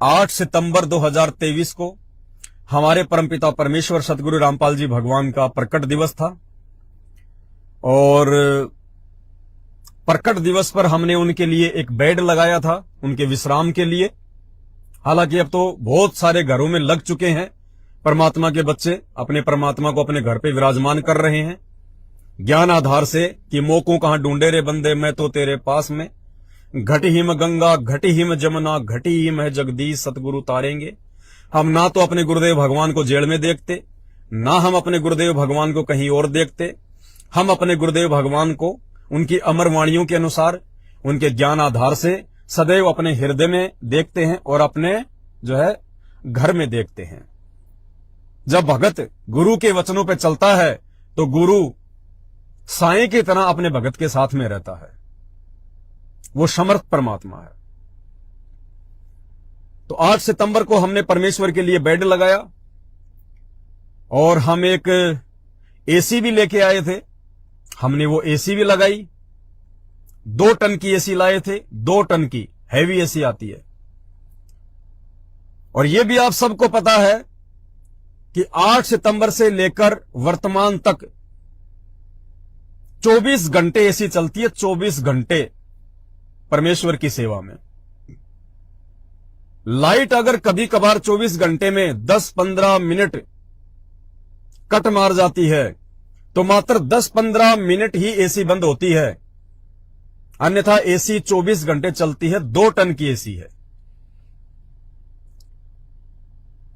8 सितंबर 2023 को हमारे परमपिता परमेश्वर सतगुरु रामपाल जी भगवान का प्रकट दिवस था। और प्रकट दिवस पर हमने उनके लिए एक बेड लगाया था, उनके विश्राम के लिए। हालांकि अब तो बहुत सारे घरों में लग चुके हैं, परमात्मा के बच्चे अपने परमात्मा को अपने घर पे विराजमान कर रहे हैं ज्ञान आधार से कि मोको कहां ढूंढे रे बंदे, मैं तो तेरे पास में। घटी हिम गंगा, घटी हिम जमुना, घटी हिम है जगदीश, सतगुरु तारेंगे। हम ना तो अपने गुरुदेव भगवान को जेल में देखते, ना हम अपने गुरुदेव भगवान को कहीं और देखते। हम अपने गुरुदेव भगवान को उनकी अमर वाणियों के अनुसार, उनके ज्ञान आधार से सदैव अपने हृदय में देखते हैं और अपने घर में देखते हैं। जब भगत गुरु के वचनों पे चलता है तो गुरु साए की तरह अपने भगत के साथ में रहता है। वो समर्थ परमात्मा है। तो 8 सितंबर को हमने परमेश्वर के लिए बेड लगाया और हम एक एसी भी लेके आए थे। हमने वो एसी भी लगाई। 2 टन की एसी लाए थे, 2 टन की हैवी एसी आती है। और यह भी आप सबको पता है कि 8 सितंबर से लेकर वर्तमान तक 24 घंटे एसी चलती है। 24 घंटे परमेश्वर की सेवा में। लाइट अगर कभी कभार 24 घंटे में 10-15 मिनट कट मार जाती है तो मात्र 10-15 मिनट ही एसी बंद होती है, अन्यथा एसी 24 घंटे चलती है। 2 टन की एसी है।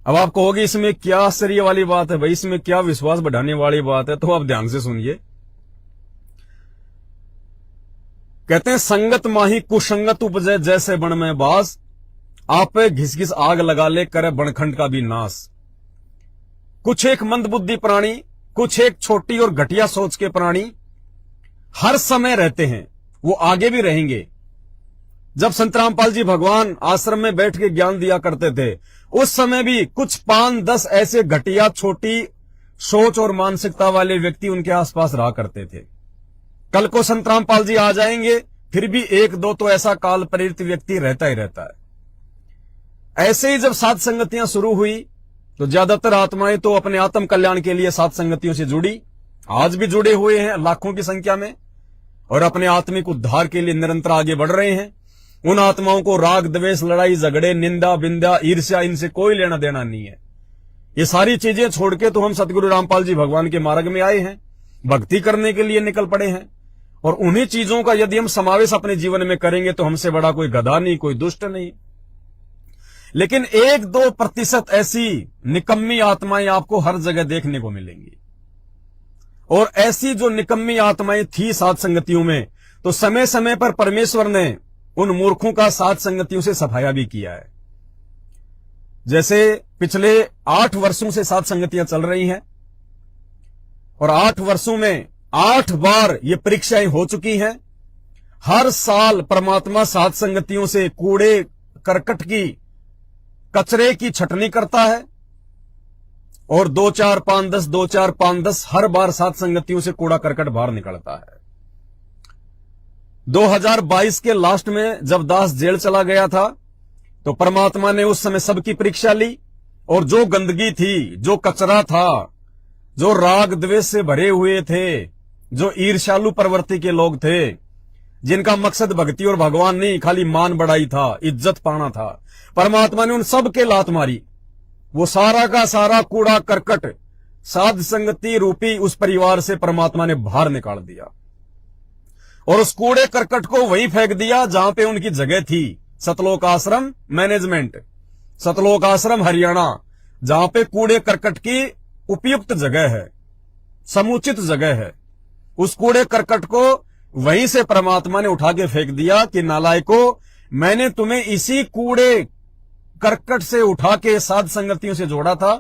अब आप कहोगे इसमें क्या आश्चर्य वाली बात है भाई, इसमें क्या विश्वास बढ़ाने वाली बात है? तो आप ध्यान से सुनिए। कहते हैं संगत माही कुसंगत उपजे, जैसे बन में बास, आप घिस घिस आग लगा ले करे बनखंड का भी नाश। कुछ एक मंदबुद्धि प्राणी, कुछ एक छोटी और घटिया सोच के प्राणी हर समय रहते हैं, वो आगे भी रहेंगे। जब संत रामपाल जी भगवान आश्रम में बैठ के ज्ञान दिया करते थे, उस समय भी कुछ 5-10 ऐसे घटिया छोटी सोच और मानसिकता वाले व्यक्ति उनके आसपास रहा करते थे। कल को संत रामपाल जी आ जाएंगे, फिर भी 1-2 तो ऐसा काल प्रेरित व्यक्ति रहता ही रहता है। ऐसे ही जब सात संगतियां शुरू हुई तो ज्यादातर आत्माएं तो अपने आत्म कल्याण के लिए सात संगतियों से जुड़ी, आज भी जुड़े हुए हैं लाखों की संख्या में, और अपने आत्मिक उद्धार के लिए निरंतर आगे बढ़ रहे हैं। उन आत्माओं को राग द्वेष, लड़ाई झगड़े, निंदा बिंदा, ईर्ष्या, इनसे कोई लेना देना नहीं है। ये सारी चीजें छोड़ के तो हम सतगुरु रामपाल जी भगवान के मार्ग में आए हैं, भक्ति करने के लिए निकल पड़े हैं। और उन्हीं चीजों का यदि हम समावेश अपने जीवन में करेंगे तो हमसे बड़ा कोई गधा नहीं, कोई दुष्ट नहीं। लेकिन 1-2% ऐसी निकम्मी आत्माएं आपको हर जगह देखने को मिलेंगी। और ऐसी जो निकम्मी आत्माएं थी सात संगतियों में, तो समय समय पर परमेश्वर ने उन मूर्खों का सात संगतियों से सफाया भी किया है। जैसे पिछले 8 वर्षों से सात संगतियां चल रही हैं और 8 वर्षों में 8 बार ये परीक्षाएं हो चुकी हैं। हर साल परमात्मा सात संगतियों से कूड़े करकट की, कचरे की छटनी करता है और 2-4-5-10, 2-4-5-10 हर बार सात संगतियों से कूड़ा करकट बाहर निकलता है। 2022 के लास्ट में जब दास जेल चला गया था तो परमात्मा ने उस समय सबकी परीक्षा ली, और जो गंदगी थी, जो कचरा था, जो राग द्वेष से भरे हुए थे, जो ईर्ष्यालु प्रवृत्ति के लोग थे, जिनका मकसद भक्ति और भगवान नहीं खाली मान बढ़ाई था, इज्जत पाना था, परमात्मा ने उन सब के लात मारी। वो सारा का सारा कूड़ा करकट साध संगति रूपी उस परिवार से परमात्मा ने बाहर निकाल दिया और उस कूड़े करकट को वहीं फेंक दिया जहां पे उनकी जगह थी। सतलोक आश्रम मैनेजमेंट, सतलोक आश्रम हरियाणा, जहां पे कूड़े करकट की उपयुक्त जगह है, समुचित जगह है, उस कूड़े करकट को वहीं से परमात्मा ने उठा के फेंक दिया कि नालायको, मैंने तुम्हें इसी कूड़े करकट से उठा के साध संगतियों से जोड़ा था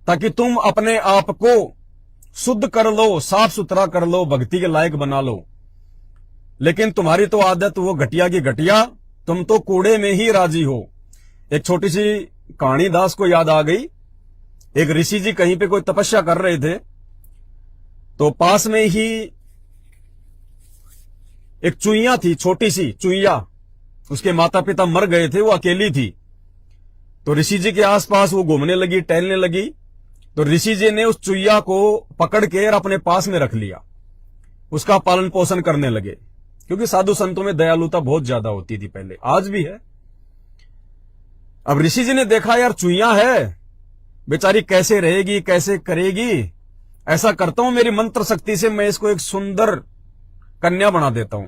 ताकि तुम अपने आप को शुद्ध कर लो, साफ सुथरा कर लो, भक्ति के लायक बना लो। लेकिन तुम्हारी तो आदत वो घटिया की घटिया, तुम तो कूड़े में ही राजी हो। एक छोटी सी कहानी दास को याद आ गई। एक ऋषि जी कहीं पे कोई तपस्या कर रहे थे, तो पास में ही एक चुईया थी, छोटी सी चुईया। उसके माता पिता मर गए थे, वो अकेली थी। तो ऋषि जी के आसपास वो घूमने लगी, टहलने लगी। तो ऋषि जी ने उस चुईया को पकड़ के और अपने पास में रख लिया, उसका पालन पोषण करने लगे। क्योंकि साधु संतों में दयालुता बहुत ज्यादा होती थी पहले, आज भी है। अब ऋषि जी ने देखा यार चुईया है, बेचारी कैसे रहेगी, कैसे करेगी। ऐसा करता हूं, मेरी मंत्र शक्ति से मैं इसको एक सुंदर कन्या बना देता हूं।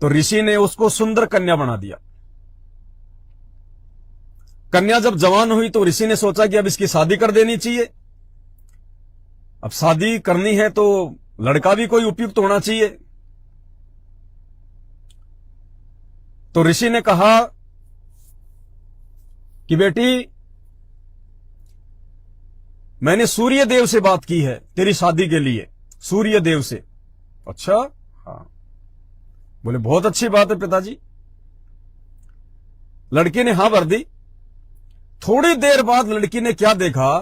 तो ऋषि ने उसको सुंदर कन्या बना दिया। कन्या जब जवान हुई तो ऋषि ने सोचा कि अब इसकी शादी कर देनी चाहिए। अब शादी करनी है तो लड़का भी कोई उपयुक्त होना चाहिए। तो ऋषि ने कहा कि बेटी, मैंने सूर्य देव से बात की है तेरी शादी के लिए, सूर्य देव से। अच्छा, हाँ। बोले बहुत अच्छी बात है पिताजी। लड़की ने हां भर दी। थोड़ी देर बाद लड़की ने क्या देखा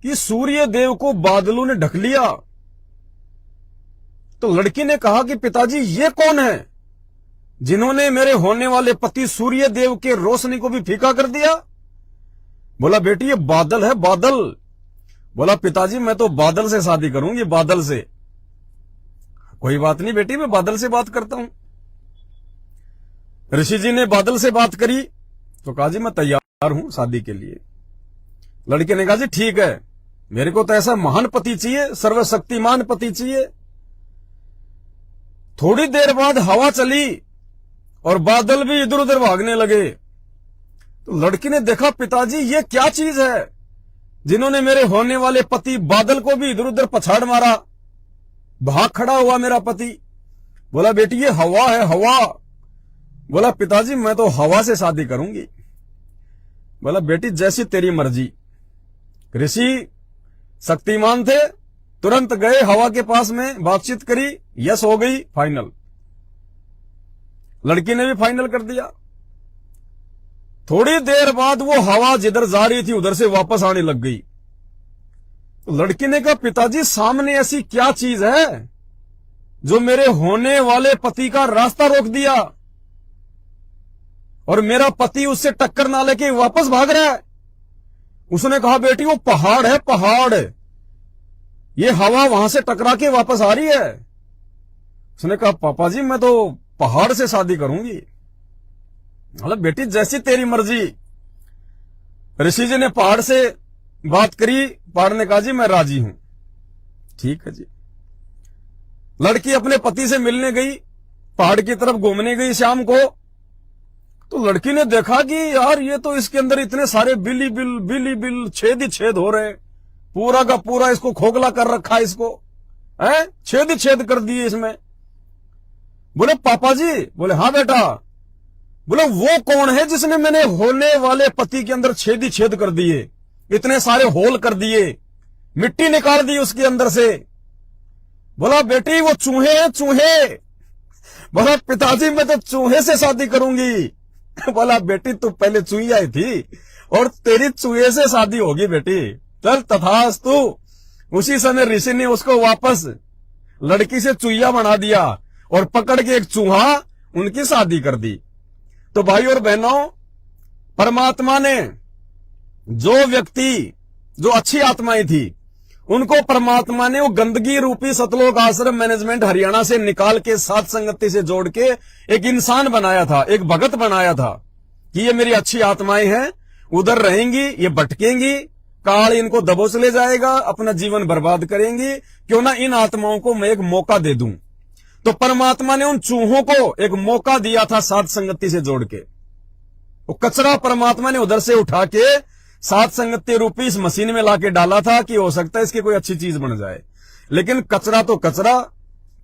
कि सूर्य देव को बादलों ने ढक लिया। तो लड़की ने कहा कि पिताजी ये कौन है जिन्होंने मेरे होने वाले पति सूर्य देव के रोशनी को भी फीका कर दिया। बोला बेटी ये बादल है, बादल। बोला पिताजी मैं तो बादल से शादी करूंगी, बादल से। कोई बात नहीं बेटी, मैं बादल से बात करता हूं। ऋषि जी ने बादल से बात करी तो कहा जी मैं तैयार हूं शादी के लिए। लड़के ने कहा जी ठीक है, मेरे को तो ऐसा महान पति चाहिए, सर्वशक्तिमान पति चाहिए। थोड़ी देर बाद हवा चली और बादल भी इधर उधर भागने लगे। तो लड़की ने देखा पिताजी ये क्या चीज है जिन्होंने मेरे होने वाले पति बादल को भी इधर उधर पछाड़ मारा, भाग खड़ा हुआ मेरा पति। बोला बेटी ये हवा है, हवा। बोला पिताजी मैं तो हवा से शादी करूंगी। बोला बेटी जैसी तेरी मर्जी। ऋषि शक्तिमान थे, तुरंत गए हवा के पास में, बातचीत करी, यस हो गई, फाइनल। लड़की ने भी फाइनल कर दिया। थोड़ी देर बाद वो हवा जिधर जा रही थी उधर से वापस आने लग गई। तो लड़की ने कहा पिताजी सामने ऐसी क्या चीज है जो मेरे होने वाले पति का रास्ता रोक दिया और मेरा पति उससे टक्कर ना लेके वापस भाग रहा है। उसने कहा बेटी वो पहाड़ है, पहाड़। ये हवा वहां से टकरा के वापस आ रही है। उसने कहा पापा जी मैं तो पहाड़ से शादी करूंगी। मतलब बेटी जैसी तेरी मर्जी। ऋषि जी ने पहाड़ से बात करी, पहाड़ ने कहा जी मैं राजी हूं। ठीक है जी। लड़की अपने पति से मिलने गई, पहाड़ की तरफ घूमने गई शाम को। तो लड़की ने देखा कि यार ये तो इसके अंदर इतने सारे बिली बिल छेद ही छेद हो रहे, पूरा का पूरा इसको खोखला कर रखा, इसको है छेद ही छेद कर दिए इसमें। बोले पापा जी। बोले हाँ बेटा। बोले वो कौन है जिसने मैंने होने वाले पति के अंदर छेद ही छेद कर दिए, इतने सारे होल कर दिए, मिट्टी निकाल दी उसके अंदर से। बोला बेटी वो चूहे हैं, चूहे। बोला पिताजी मैं तो चूहे से शादी करूंगी। बोला बेटी तू पहले चूही आई थी और तेरी चूहे से शादी होगी बेटी, चल तथास्तु। उसी समय ऋषि ने उसको वापस लड़की से चूहिया बना दिया और पकड़ के एक चूहा उनकी शादी कर दी। तो भाई और बहनों, परमात्मा ने जो व्यक्ति, जो अच्छी आत्माएं थी, उनको परमात्मा ने वो गंदगी रूपी सतलोक आश्रम मैनेजमेंट हरियाणा से निकाल के साथ संगति से जोड़ के एक इंसान बनाया था, एक भगत बनाया था कि ये मेरी अच्छी आत्माएं हैं, उधर रहेंगी, ये भटकेंगी, काल इनको दबोच ले जाएगा, अपना जीवन बर्बाद करेंगी, क्यों ना इन आत्माओं को मैं एक मौका दे दूं। तो परमात्मा ने उन चूहों को एक मौका दिया था साध संगति से जोड़ के। वो कचरा परमात्मा ने उधर से उठा के साध संगति रूपी इस मशीन में लाके डाला था कि हो सकता है इसकी कोई अच्छी चीज बन जाए। लेकिन कचरा तो कचरा,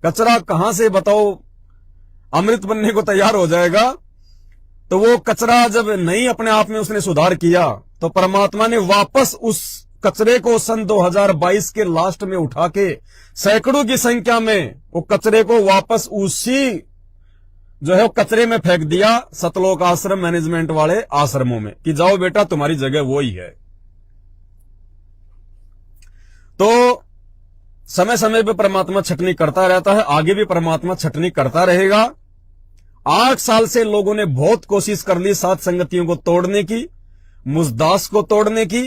कचरा कहां से बताओ अमृत बनने को तैयार हो जाएगा। तो वो कचरा जब नहीं अपने आप में उसने सुधार किया तो परमात्मा ने वापस उस कचरे को सन 2022 के लास्ट में उठा के सैकड़ों की संख्या में वो कचरे को वापस उसी जो है वो कचरे में फेंक दिया सतलोक आश्रम मैनेजमेंट वाले आश्रमों में कि जाओ बेटा तुम्हारी जगह वो ही है। तो समय समय पे परमात्मा छटनी करता रहता है, आगे भी परमात्मा छटनी करता रहेगा। 8 साल से लोगों ने बहुत कोशिश कर ली सात संगतियों को तोड़ने की, मुझदास को तोड़ने की,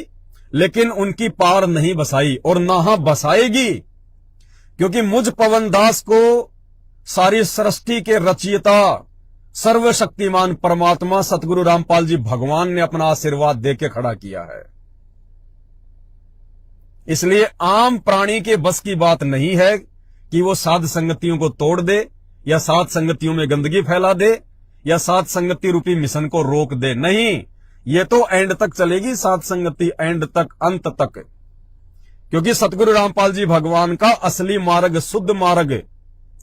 लेकिन उनकी पार नहीं बसाई और ना बसाएगी, क्योंकि मुझ पवन दास को सारी सृष्टि के रचयिता सर्वशक्तिमान परमात्मा सतगुरु रामपाल जी भगवान ने अपना आशीर्वाद देके खड़ा किया है। इसलिए आम प्राणी के बस की बात नहीं है कि वो साध संगतियों को तोड़ दे या सात संगतियों में गंदगी फैला दे या सात संगति रूपी मिशन को रोक दे। नहीं, ये तो एंड तक चलेगी सात संगति, एंड तक, अंत तक, क्योंकि सतगुरु रामपाल जी भगवान का असली मार्ग, शुद्ध मार्ग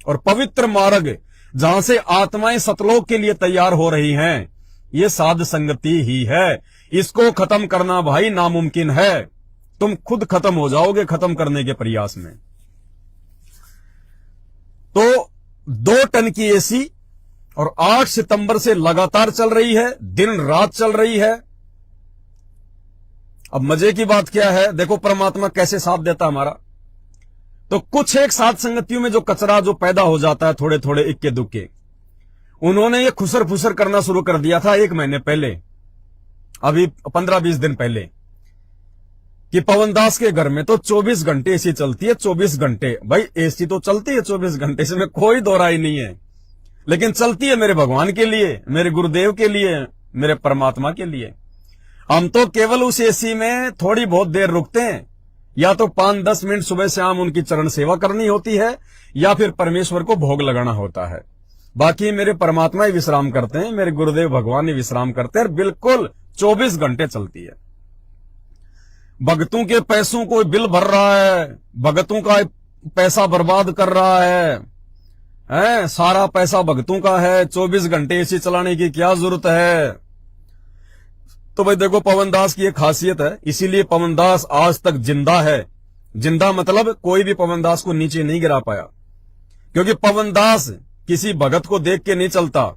और पवित्र मार्ग, जहां से आत्माएं सतलोक के लिए तैयार हो रही हैं, ये साध संगति ही है। इसको खत्म करना भाई नामुमकिन है, तुम खुद खत्म हो जाओगे खत्म करने के प्रयास में। तो 2 टन की एसी और 8 सितंबर से लगातार चल रही है, दिन रात चल रही है। अब मजे की बात क्या है, देखो परमात्मा कैसे साथ देता हमारा। तो कुछ एक साथ संगतियों में जो कचरा जो पैदा हो जाता है थोड़े थोड़े इक्के दुक्के, उन्होंने ये खुसर फुसर करना शुरू कर दिया था 1 महीने पहले, अभी 15-20 दिन पहले, कि पवन दास के घर में तो 24 घंटे एसी चलती है। 24 घंटे भाई एसी तो चलती है 24 घंटे, इसमें कोई दो राय नहीं है, लेकिन चलती है मेरे भगवान के लिए, मेरे गुरुदेव के लिए, मेरे परमात्मा के लिए। हम तो केवल उस एसी में थोड़ी बहुत देर रुकते हैं, या तो 5-10 मिनट सुबह शाम उनकी चरण सेवा करनी होती है, या फिर परमेश्वर को भोग लगाना होता है। बाकी मेरे परमात्मा ही विश्राम करते हैं, मेरे गुरुदेव भगवान ही विश्राम करते हैं। बिल्कुल 24 घंटे चलती है। भगतों के पैसों को बिल भर रहा है, भगतों का पैसा बर्बाद कर रहा है, सारा पैसा भगतों का है, 24 घंटे एसी चलाने की क्या जरूरत है। तो भाई देखो पवन दास की एक खासियत है, इसीलिए पवन दास आज तक जिंदा है। जिंदा मतलब कोई भी पवन दास को नीचे नहीं गिरा पाया, क्योंकि पवन दास किसी भगत को देख के नहीं चलता,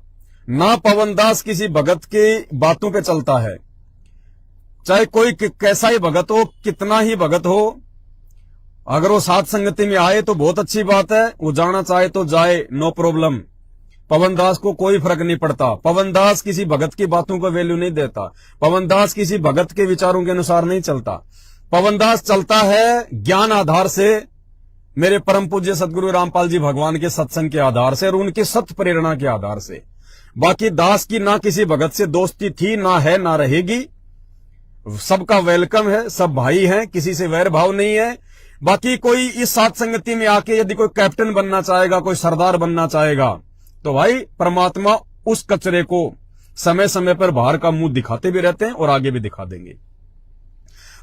ना पवन दास किसी भगत की बातों पे चलता है। चाहे कोई कैसा ही भगत हो, कितना ही भगत हो, अगर वो साथ संगति में आए तो बहुत अच्छी बात है, वो जाना चाहे तो जाए, नो प्रॉब्लम। पवन दास को कोई फर्क नहीं पड़ता। पवन दास किसी भगत की बातों को वैल्यू नहीं देता, पवन दास किसी भगत के विचारों के अनुसार नहीं चलता। पवन दास चलता है ज्ञान आधार से, मेरे परम पूज्य सतगुरु रामपाल जी भगवान के सत्संग के आधार से और उनकी सत्य प्रेरणा के आधार से। बाकी दास की ना किसी भगत से दोस्ती थी, ना है, ना रहेगी। सबका वेलकम है, सब भाई हैं, किसी से वैर भाव नहीं है। बाकी कोई इस साथ संगति में आके यदि कोई कैप्टन बनना चाहेगा, कोई सरदार बनना चाहेगा, तो भाई परमात्मा उस कचरे को समय समय पर बाहर का मुंह दिखाते भी रहते हैं और आगे भी दिखा देंगे।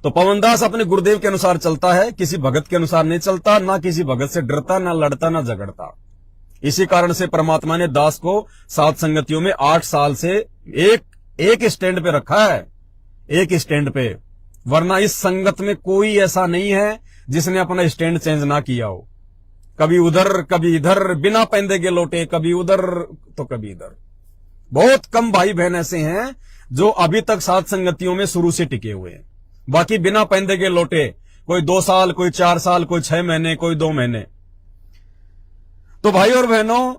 तो पवन दास अपने गुरुदेव के अनुसार चलता है, किसी भगत के अनुसार नहीं चलता, ना किसी भगत से डरता, ना लड़ता, ना झगड़ता। इसी कारण से परमात्मा ने दास को सात संगतियों में 8 साल से एक स्टैंड पे रखा है, एक स्टैंड पे। वरना इस संगत में कोई ऐसा नहीं है जिसने अपना स्टैंड चेंज ना किया हो। कभी उधर कभी इधर, बिना पैंदे के लौटे, कभी उधर तो कभी इधर। बहुत कम भाई बहन ऐसे हैं जो अभी तक सात संगतियों में शुरू से टिके हुए हैं। बाकी बिना पैंदे के लौटे, कोई 2 साल, कोई 4 साल, कोई 6 महीने, कोई 2 महीने। तो भाई और बहनों,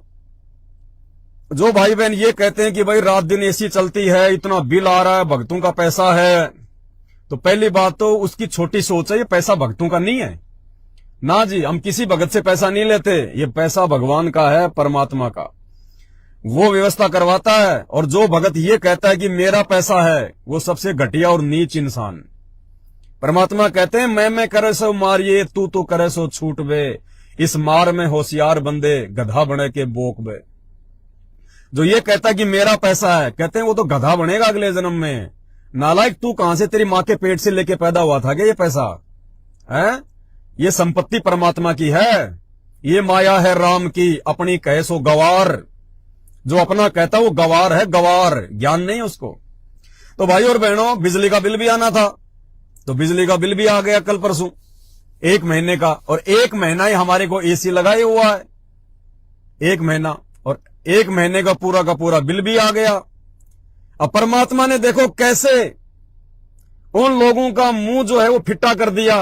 जो भाई बहन ये कहते हैं कि भाई रात दिन एसी चलती है, इतना बिल आ रहा है, भक्तों का पैसा है, तो पहली बात तो उसकी छोटी सोच है, ये पैसा भक्तों का नहीं है। ना जी, हम किसी भगत से पैसा नहीं लेते, ये पैसा भगवान का है, परमात्मा का। वो व्यवस्था करवाता है। और जो भगत ये कहता है कि मेरा पैसा है, वो सबसे घटिया और नीच इंसान। परमात्मा कहते हैं मैं करे सो मारिए, तू तो करे सो छूट बे, इस मार में होशियार बंदे गधा बने के बोक बे। जो ये कहता है कि मेरा पैसा है, कहते हैं वो तो गधा बनेगा अगले जन्म में। नालायक, तू कहां से, तेरी मां के पेट से लेके पैदा हुआ था क्या ये पैसा है? ये संपत्ति परमात्मा की है, ये माया है राम की, अपनी कहे सो गवार। जो अपना कहता वो गवार है, गवार, ज्ञान नहीं है उसको। तो भाई और बहनों, बिजली का बिल भी आना था, तो बिजली का बिल भी आ गया कल परसों, 1 महीने का। और 1 महीना ही हमारे को एसी लगाए हुआ है, 1 महीना। और 1 महीने का पूरा बिल भी आ गया। अब परमात्मा ने देखो कैसे उन लोगों का मुंह जो है वो फिट्टा कर दिया,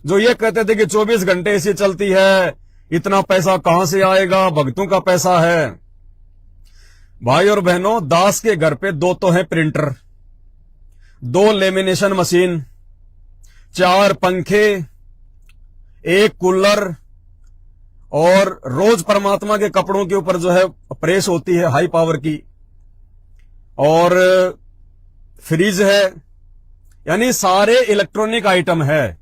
जो ये कहते थे कि 24 घंटे ऐसी चलती है, इतना पैसा कहां से आएगा, भक्तों का पैसा है। भाई और बहनों, दास के घर पे 2 तो है प्रिंटर, 2 लेमिनेशन मशीन, 4 पंखे, 1 कूलर, और रोज परमात्मा के कपड़ों के ऊपर जो है प्रेस होती है हाई पावर की, और फ्रिज है, यानी सारे इलेक्ट्रॉनिक आइटम है।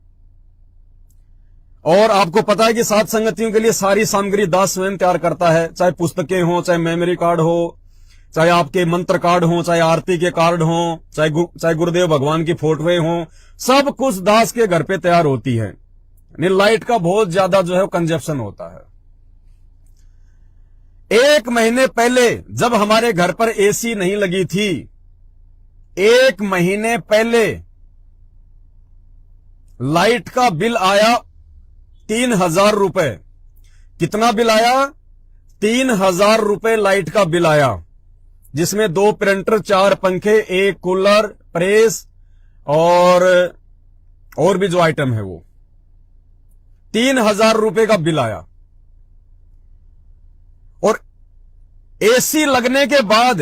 और आपको पता है कि साध संगतियों के लिए सारी सामग्री दास स्वयं तैयार करता है, चाहे पुस्तकें हो, चाहे मेमोरी कार्ड हो, चाहे आपके मंत्र कार्ड हो, चाहे आरती के कार्ड हो, चाहे गुरुदेव भगवान की फोटोएं हो, सब कुछ दास के घर पे तैयार होती है। यानी लाइट का बहुत ज्यादा जो है कंजप्शन होता है। 1 महीने पहले जब हमारे घर पर एसी नहीं लगी थी, 1 महीने पहले लाइट का बिल आया 3000 रुपए। कितना बिल आया? 3000 रुपए लाइट का बिल आया, जिसमें 2 प्रिंटर, 4 पंखे, 1 कूलर, प्रेस और भी जो आइटम है वो 3000 रुपए का बिल आया। और एसी लगने के बाद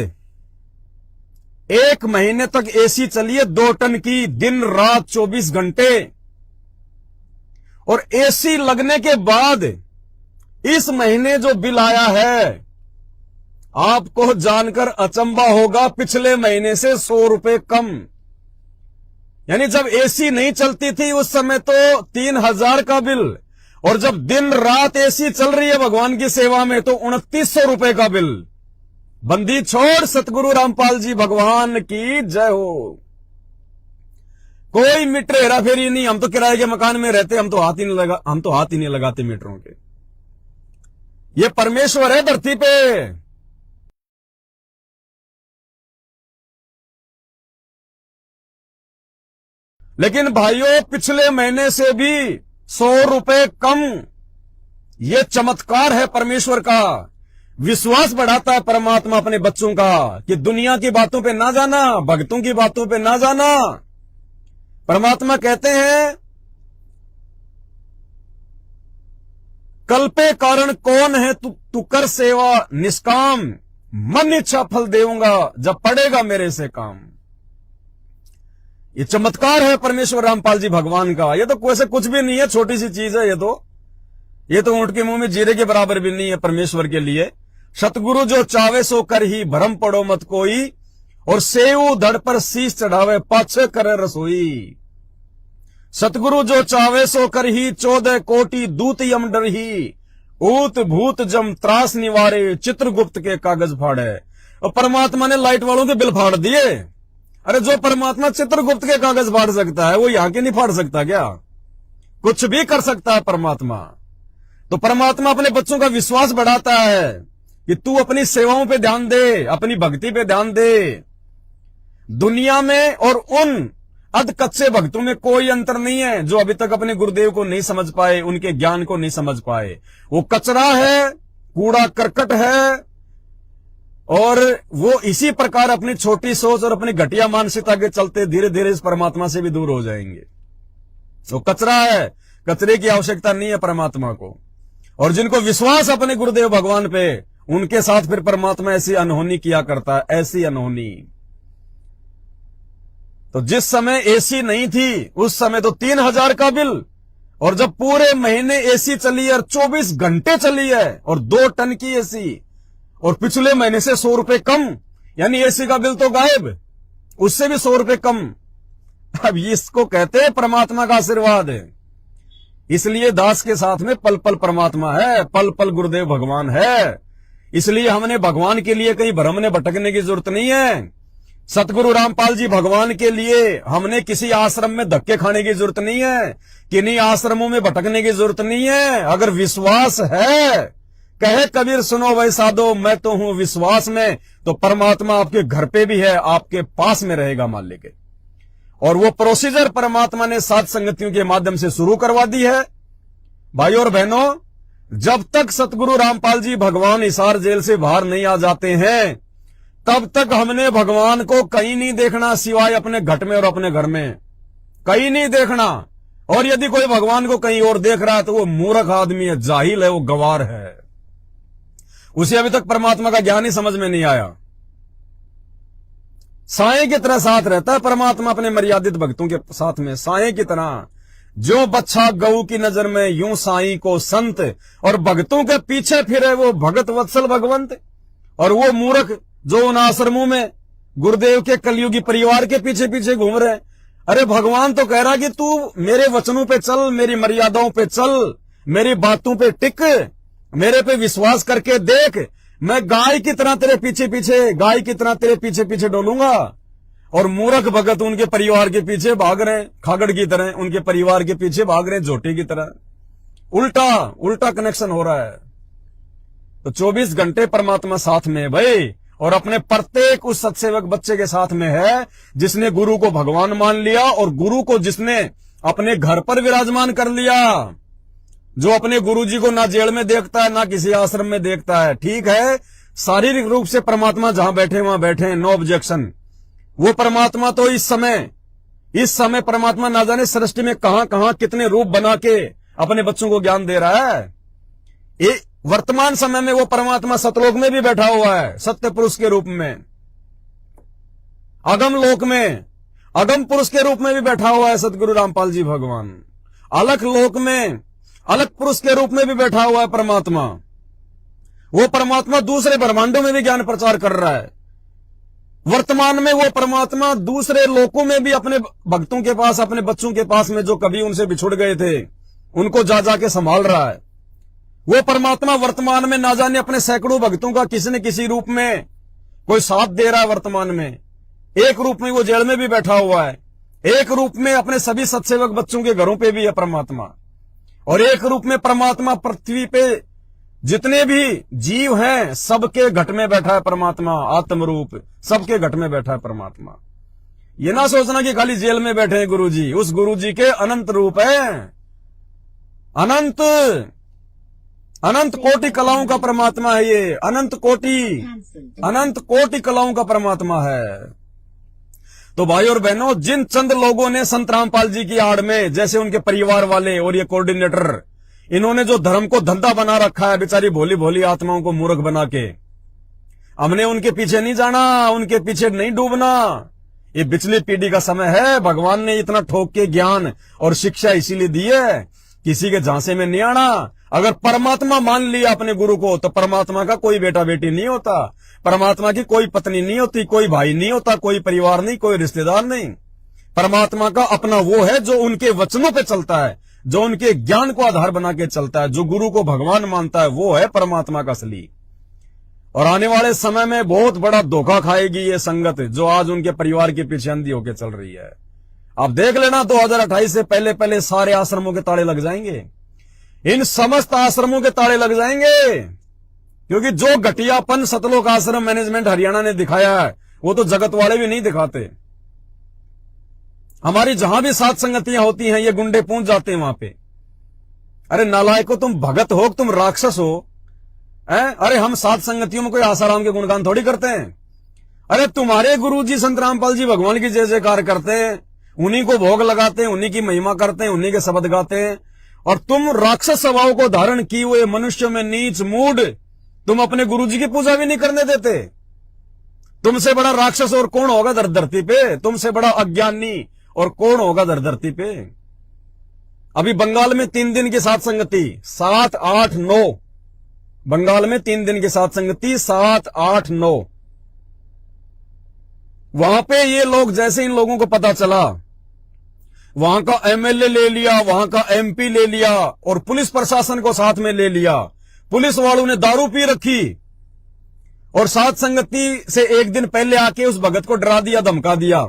1 महीने तक एसी चली है 2 टन की, दिन रात 24 घंटे। और एसी लगने के बाद इस महीने जो बिल आया है, आपको जानकर अचंभा होगा, पिछले महीने से 100 रुपए कम। यानी जब एसी नहीं चलती थी उस समय तो 3000 का बिल, और जब दिन रात एसी चल रही है भगवान की सेवा में तो 2900 रुपए का बिल। बंदी छोड़ सतगुरु रामपाल जी भगवान की जय हो। कोई मीटर हेरा फेरी नहीं, हम तो किराए के मकान में रहते, हम तो हाथ ही नहीं लगाते मीटरों के। ये परमेश्वर है धरती पे। लेकिन भाइयों, पिछले महीने से भी 100 रुपए कम। ये चमत्कार है परमेश्वर का। विश्वास बढ़ाता है परमात्मा अपने बच्चों का कि दुनिया की बातों पे ना जाना, भक्तों की बातों पे ना जाना। परमात्मा कहते हैं, कल पे कारण कौन है, तू कर सेवा निष्काम, मन इच्छा फल देऊंगा जब पड़ेगा मेरे से काम। ये चमत्कार है परमेश्वर रामपाल जी भगवान का। ये तो वैसे कुछ भी नहीं है, छोटी सी चीज है। ये तो ऊंट के मुंह में जीरे के बराबर भी नहीं है परमेश्वर के लिए। सतगुरु जो चावे सो कर ही, भरम पड़ो मत कोई, और सेऊ धड़ पर शीश चढ़ावे, पाछे करे रसोई। सतगुरु जो चावे सो कर ही, 14 कोटि दूत यम डर ही, ऊत भूत जम त्रास निवारे, चित्रगुप्त के कागज फाड़े। और परमात्मा ने लाइट वालों के बिल फाड़ दिए। अरे जो परमात्मा चित्रगुप्त के कागज फाड़ सकता है, वो यहां के नहीं फाड़ सकता क्या? कुछ भी कर सकता है परमात्मा। तो परमात्मा अपने बच्चों का विश्वास बढ़ाता है कि तू अपनी सेवाओं पे ध्यान दे, अपनी भक्ति पे ध्यान दे। दुनिया में और उन अध कच्चे भक्तों में कोई अंतर नहीं है जो अभी तक अपने गुरुदेव को नहीं समझ पाए, उनके ज्ञान को नहीं समझ पाए। वो कचरा है, कूड़ा करकट है, और वो इसी प्रकार अपनी छोटी सोच और अपनी घटिया मानसिकता के चलते धीरे धीरे इस परमात्मा से भी दूर हो जाएंगे। वो कचरा है, कचरे की आवश्यकता नहीं है परमात्मा को। और जिनको विश्वास अपने गुरुदेव भगवान पे, उनके साथ फिर परमात्मा ऐसी अनहोनी किया करता है, ऐसी अनहोनी। तो जिस समय एसी नहीं थी उस समय तो 3000 का बिल, और जब पूरे महीने एसी चली है और 24 घंटे चली है और 2 टन की एसी, और पिछले महीने से 100 रुपए कम, यानी एसी का बिल तो गायब, उससे भी 100 रुपए कम। अब इसको कहते हैं परमात्मा का आशीर्वाद है। इसलिए दास के साथ में पल पल परमात्मा है, पल पल गुरुदेव भगवान है। इसलिए हमने भगवान के लिए कहीं भ्रमने भटकने की जरूरत नहीं है। सतगुरु रामपाल जी भगवान के लिए हमने किसी आश्रम में धक्के खाने की जरूरत नहीं है, किन्हीं आश्रमों में भटकने की जरूरत नहीं है। अगर विश्वास है, कहे कबीर सुनो भाई साधो, मैं तो हूं विश्वास में, तो परमात्मा आपके घर पे भी है, आपके पास में रहेगा मान लेके। और वो प्रोसीजर परमात्मा ने साध संगतियों के माध्यम से शुरू करवा दी है। भाइयों और बहनों, जब तक सतगुरु रामपाल जी भगवान हिसार जेल से बाहर नहीं आ जाते हैं, तब तक हमने भगवान को कहीं नहीं देखना सिवाय अपने घट में और अपने घर में, कहीं नहीं देखना। और यदि कोई भगवान को कहीं और देख रहा है तो वो मूर्ख आदमी है, जाहिल है, वो गवार है, उसे अभी तक परमात्मा का ज्ञान ही समझ में नहीं आया। साए की तरह साथ रहता है परमात्मा अपने मर्यादित भक्तों के साथ में, साए की तरह। जो बच्चा गऊ की नजर में यूं साई को संत, और भक्तों के पीछे फिरे वो भगत वत्सल भगवंत। और वो मूर्ख जो उन आश्रमों में गुरुदेव के कलयुगी परिवार के पीछे पीछे घूम रहे। अरे भगवान तो कह रहा कि तू मेरे वचनों पे चल, मेरी मर्यादाओं पे चल, मेरी बातों पे टिक, मेरे पे विश्वास करके देख, मैं गाय की तरह तेरे पीछे पीछे, गाय की तरह तेरे पीछे पीछे डोलूंगा। और मूर्ख भगत उनके परिवार के पीछे भाग रहे, खागड़ की तरह उनके परिवार के पीछे भाग रहे, झोटी की तरह। उल्टा उल्टा कनेक्शन हो रहा है। तो 24 घंटे परमात्मा साथ में है भाई, और अपने प्रत्येक उस सत्सेवक बच्चे के साथ में है जिसने गुरु को भगवान मान लिया, और गुरु को जिसने अपने घर पर विराजमान कर लिया। जो अपने गुरु जी को ना जेल में देखता है, ना किसी आश्रम में देखता है। ठीक है, शारीरिक रूप से परमात्मा जहां बैठे वहां बैठे, नो ऑब्जेक्शन। वो परमात्मा तो इस समय परमात्मा ना जाने सृष्टि में कहां कहां कितने रूप बना के अपने बच्चों को ज्ञान दे रहा है। वर्तमान समय में वो परमात्मा सतलोक में भी बैठा हुआ है, सत्य पुरुष के रूप में, अगम लोक में अगम पुरुष के रूप में भी बैठा हुआ है सतगुरु रामपाल जी भगवान। अलख लोक में अलग पुरुष के रूप में भी बैठा हुआ है परमात्मा। वो परमात्मा दूसरे ब्रह्मांडों में भी ज्ञान प्रचार कर रहा है। वर्तमान में वो परमात्मा दूसरे लोकों में भी अपने भक्तों के पास, अपने बच्चों के पास में जो कभी उनसे बिछुड़ गए थे, उनको जा जाके संभाल रहा है। वो परमात्मा वर्तमान में ना जाने अपने सैकड़ों भक्तों का किसी न किसी रूप में कोई साथ दे रहा है। वर्तमान में एक रूप में वो जेल में भी बैठा हुआ है, एक रूप में अपने सभी सत्सेवक बच्चों के घरों पे भी है परमात्मा, और एक रूप में परमात्मा पृथ्वी पे जितने भी जीव हैं सबके घट में बैठा है परमात्मा। आत्म रूप सबके घट में बैठा है परमात्मा। ये ना सोचना कि खाली जेल में बैठे हैं गुरुजी, उस गुरुजी के अनंत रूप है। अनंत अनंत कोटि कलाओं का परमात्मा है ये, अनंत कोटि कलाओं का परमात्मा है। तो भाई और बहनों, जिन चंद लोगों ने संत रामपाल जी की आड़ में, जैसे उनके परिवार वाले और ये कोऑर्डिनेटर, इन्होंने जो धर्म को धंधा बना रखा है बेचारी भोली भोली आत्माओं को मूर्ख बना के, हमने उनके पीछे नहीं जाना, उनके पीछे नहीं डूबना। ये पिछली पीढ़ी का समय है। भगवान ने इतना ठोक के ज्ञान और शिक्षा इसीलिए दी है, किसी के झांसे में नहीं आना। अगर परमात्मा मान लिया अपने गुरु को, तो परमात्मा का कोई बेटा बेटी नहीं होता, परमात्मा की कोई पत्नी नहीं होती, कोई भाई नहीं होता, कोई परिवार नहीं, कोई रिश्तेदार नहीं। परमात्मा का अपना वो है जो उनके वचनों पे चलता है, जो उनके ज्ञान को आधार बना के चलता है, जो गुरु को भगवान मानता है, वो है परमात्मा का असली। और आने वाले समय में बहुत बड़ा धोखा खाएगी ये संगत जो आज उनके परिवार के पीछे अंधी होकर चल रही है। आप देख लेना 2028 से पहले पहले सारे आश्रमों के ताले लग जाएंगे, इन समस्त आश्रमों के ताले लग जाएंगे। क्योंकि जो घटियापन सतलोक आश्रम मैनेजमेंट हरियाणा ने दिखाया है वो तो जगत वाले भी नहीं दिखाते। हमारी जहां भी सात संगतियां होती हैं ये गुंडे पहुंच जाते हैं वहां पे। अरे नालायको, तुम भगत हो, तुम राक्षस हो, अरे हम सात संगतियों में कोई आसाराम के गुणगान थोड़ी करते हैं। अरे तुम्हारे गुरुजी संत रामपाल जी भगवान की जय जयकार करते हैं, उन्हीं को भोग लगाते हैं, उन्हीं की महिमा करते हैं, उन्हीं के शब्द गाते हैं, और तुम राक्षस स्वभाव को धारण किए हुए मनुष्य में नीच मूड, तुम अपने गुरुजी की पूजा भी नहीं करने देते। तुमसे बड़ा राक्षस और कौन होगा धरती पे? तुमसे बड़ा अज्ञानी और कौन होगा धरती पे? अभी बंगाल में 3 दिन की सात संगति 7, 8, 9, बंगाल में 3 दिन की सात संगति 7, 8, 9, वहां पे ये लोग, जैसे इन लोगों को पता चला, वहां का एमएलए ले लिया, वहां का एमपी ले लिया, और पुलिस प्रशासन को साथ में ले लिया। पुलिस वालों ने दारू पी रखी और सात संगति से एक दिन पहले आके उस भगत को डरा दिया, धमका दिया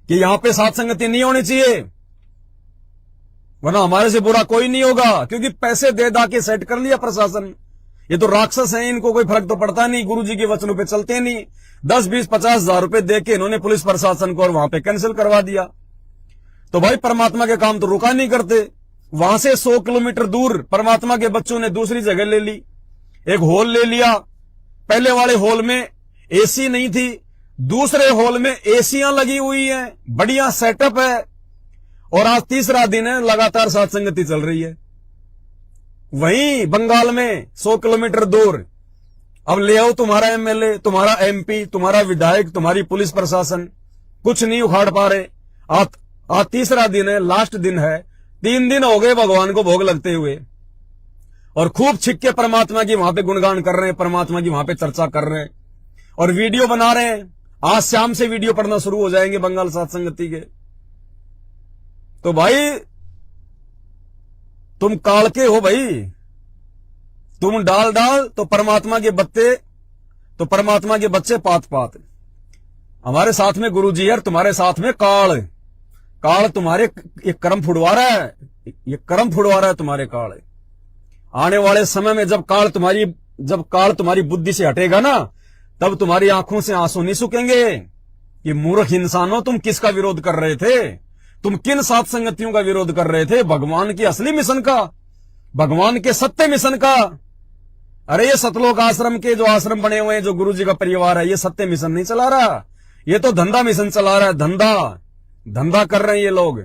कि यहां पे सात संगति नहीं होनी चाहिए, वरना हमारे से बुरा कोई नहीं होगा। क्योंकि पैसे दे दा के सेट कर लिया प्रशासन। ये तो राक्षस हैं, इनको कोई फर्क तो पड़ता नहीं, गुरुजी के वचनों पे चलते नहीं। 10, 20, 50 हजार रुपए दे के इन्होंने पुलिस प्रशासन को और वहां पे कैंसिल करवा दिया। तो भाई परमात्मा के काम तो रुका नहीं करते, वहां से 100 किलोमीटर दूर परमात्मा के बच्चों ने दूसरी जगह ले ली, एक हॉल ले लिया। पहले वाले हॉल में एसी नहीं थी, दूसरे हॉल में एसियां लगी हुई हैं, बढ़िया सेटअप है। और आज तीसरा दिन है, लगातार सत्संगति चल रही है। वहीं बंगाल में 100 किलोमीटर दूर अब ले आओ तुम्हारा एमएलए, तुम्हारा एमपी, तुम्हारा विधायक, तुम्हारी पुलिस प्रशासन, कुछ नहीं उखाड़ पा रहे। आज तीसरा दिन है, लास्ट दिन है, 3 दिन हो गए भगवान को भोग लगते हुए, और खूब छिक के परमात्मा की वहां पे गुणगान कर रहे हैं, परमात्मा की वहां पे चर्चा कर रहे हैं और वीडियो बना रहे हैं। आज शाम से वीडियो पढ़ना शुरू हो जाएंगे बंगाल सत्संगति के। तो भाई तुम काल के हो भाई, तुम डाल तो परमात्मा के बत्ते, तो परमात्मा के बच्चे पात पात। हमारे साथ में गुरुजी है, तुम्हारे साथ में काल तुम्हारे ये कर्म फुड़वा रहा है, ये कर्म फुड़वा रहा है तुम्हारे काल। आने वाले समय में जब काल तुम्हारी बुद्धि से हटेगा ना, तब तुम्हारी आंखों से आंसू नहीं सूखेंगे। ये मूर्ख इंसानों, तुम किसका विरोध कर रहे थे? तुम किन सात संगतियों का विरोध कर रहे थे? भगवान के असली मिशन का, भगवान के सत्य मिशन का। अरे ये सतलोक आश्रम के जो आश्रम बने हुए हैं, जो गुरु जी का परिवार है, ये सत्य मिशन नहीं चला रहा, ये तो धंधा मिशन चला रहा है। धंधा कर रहे हैं ये लोग।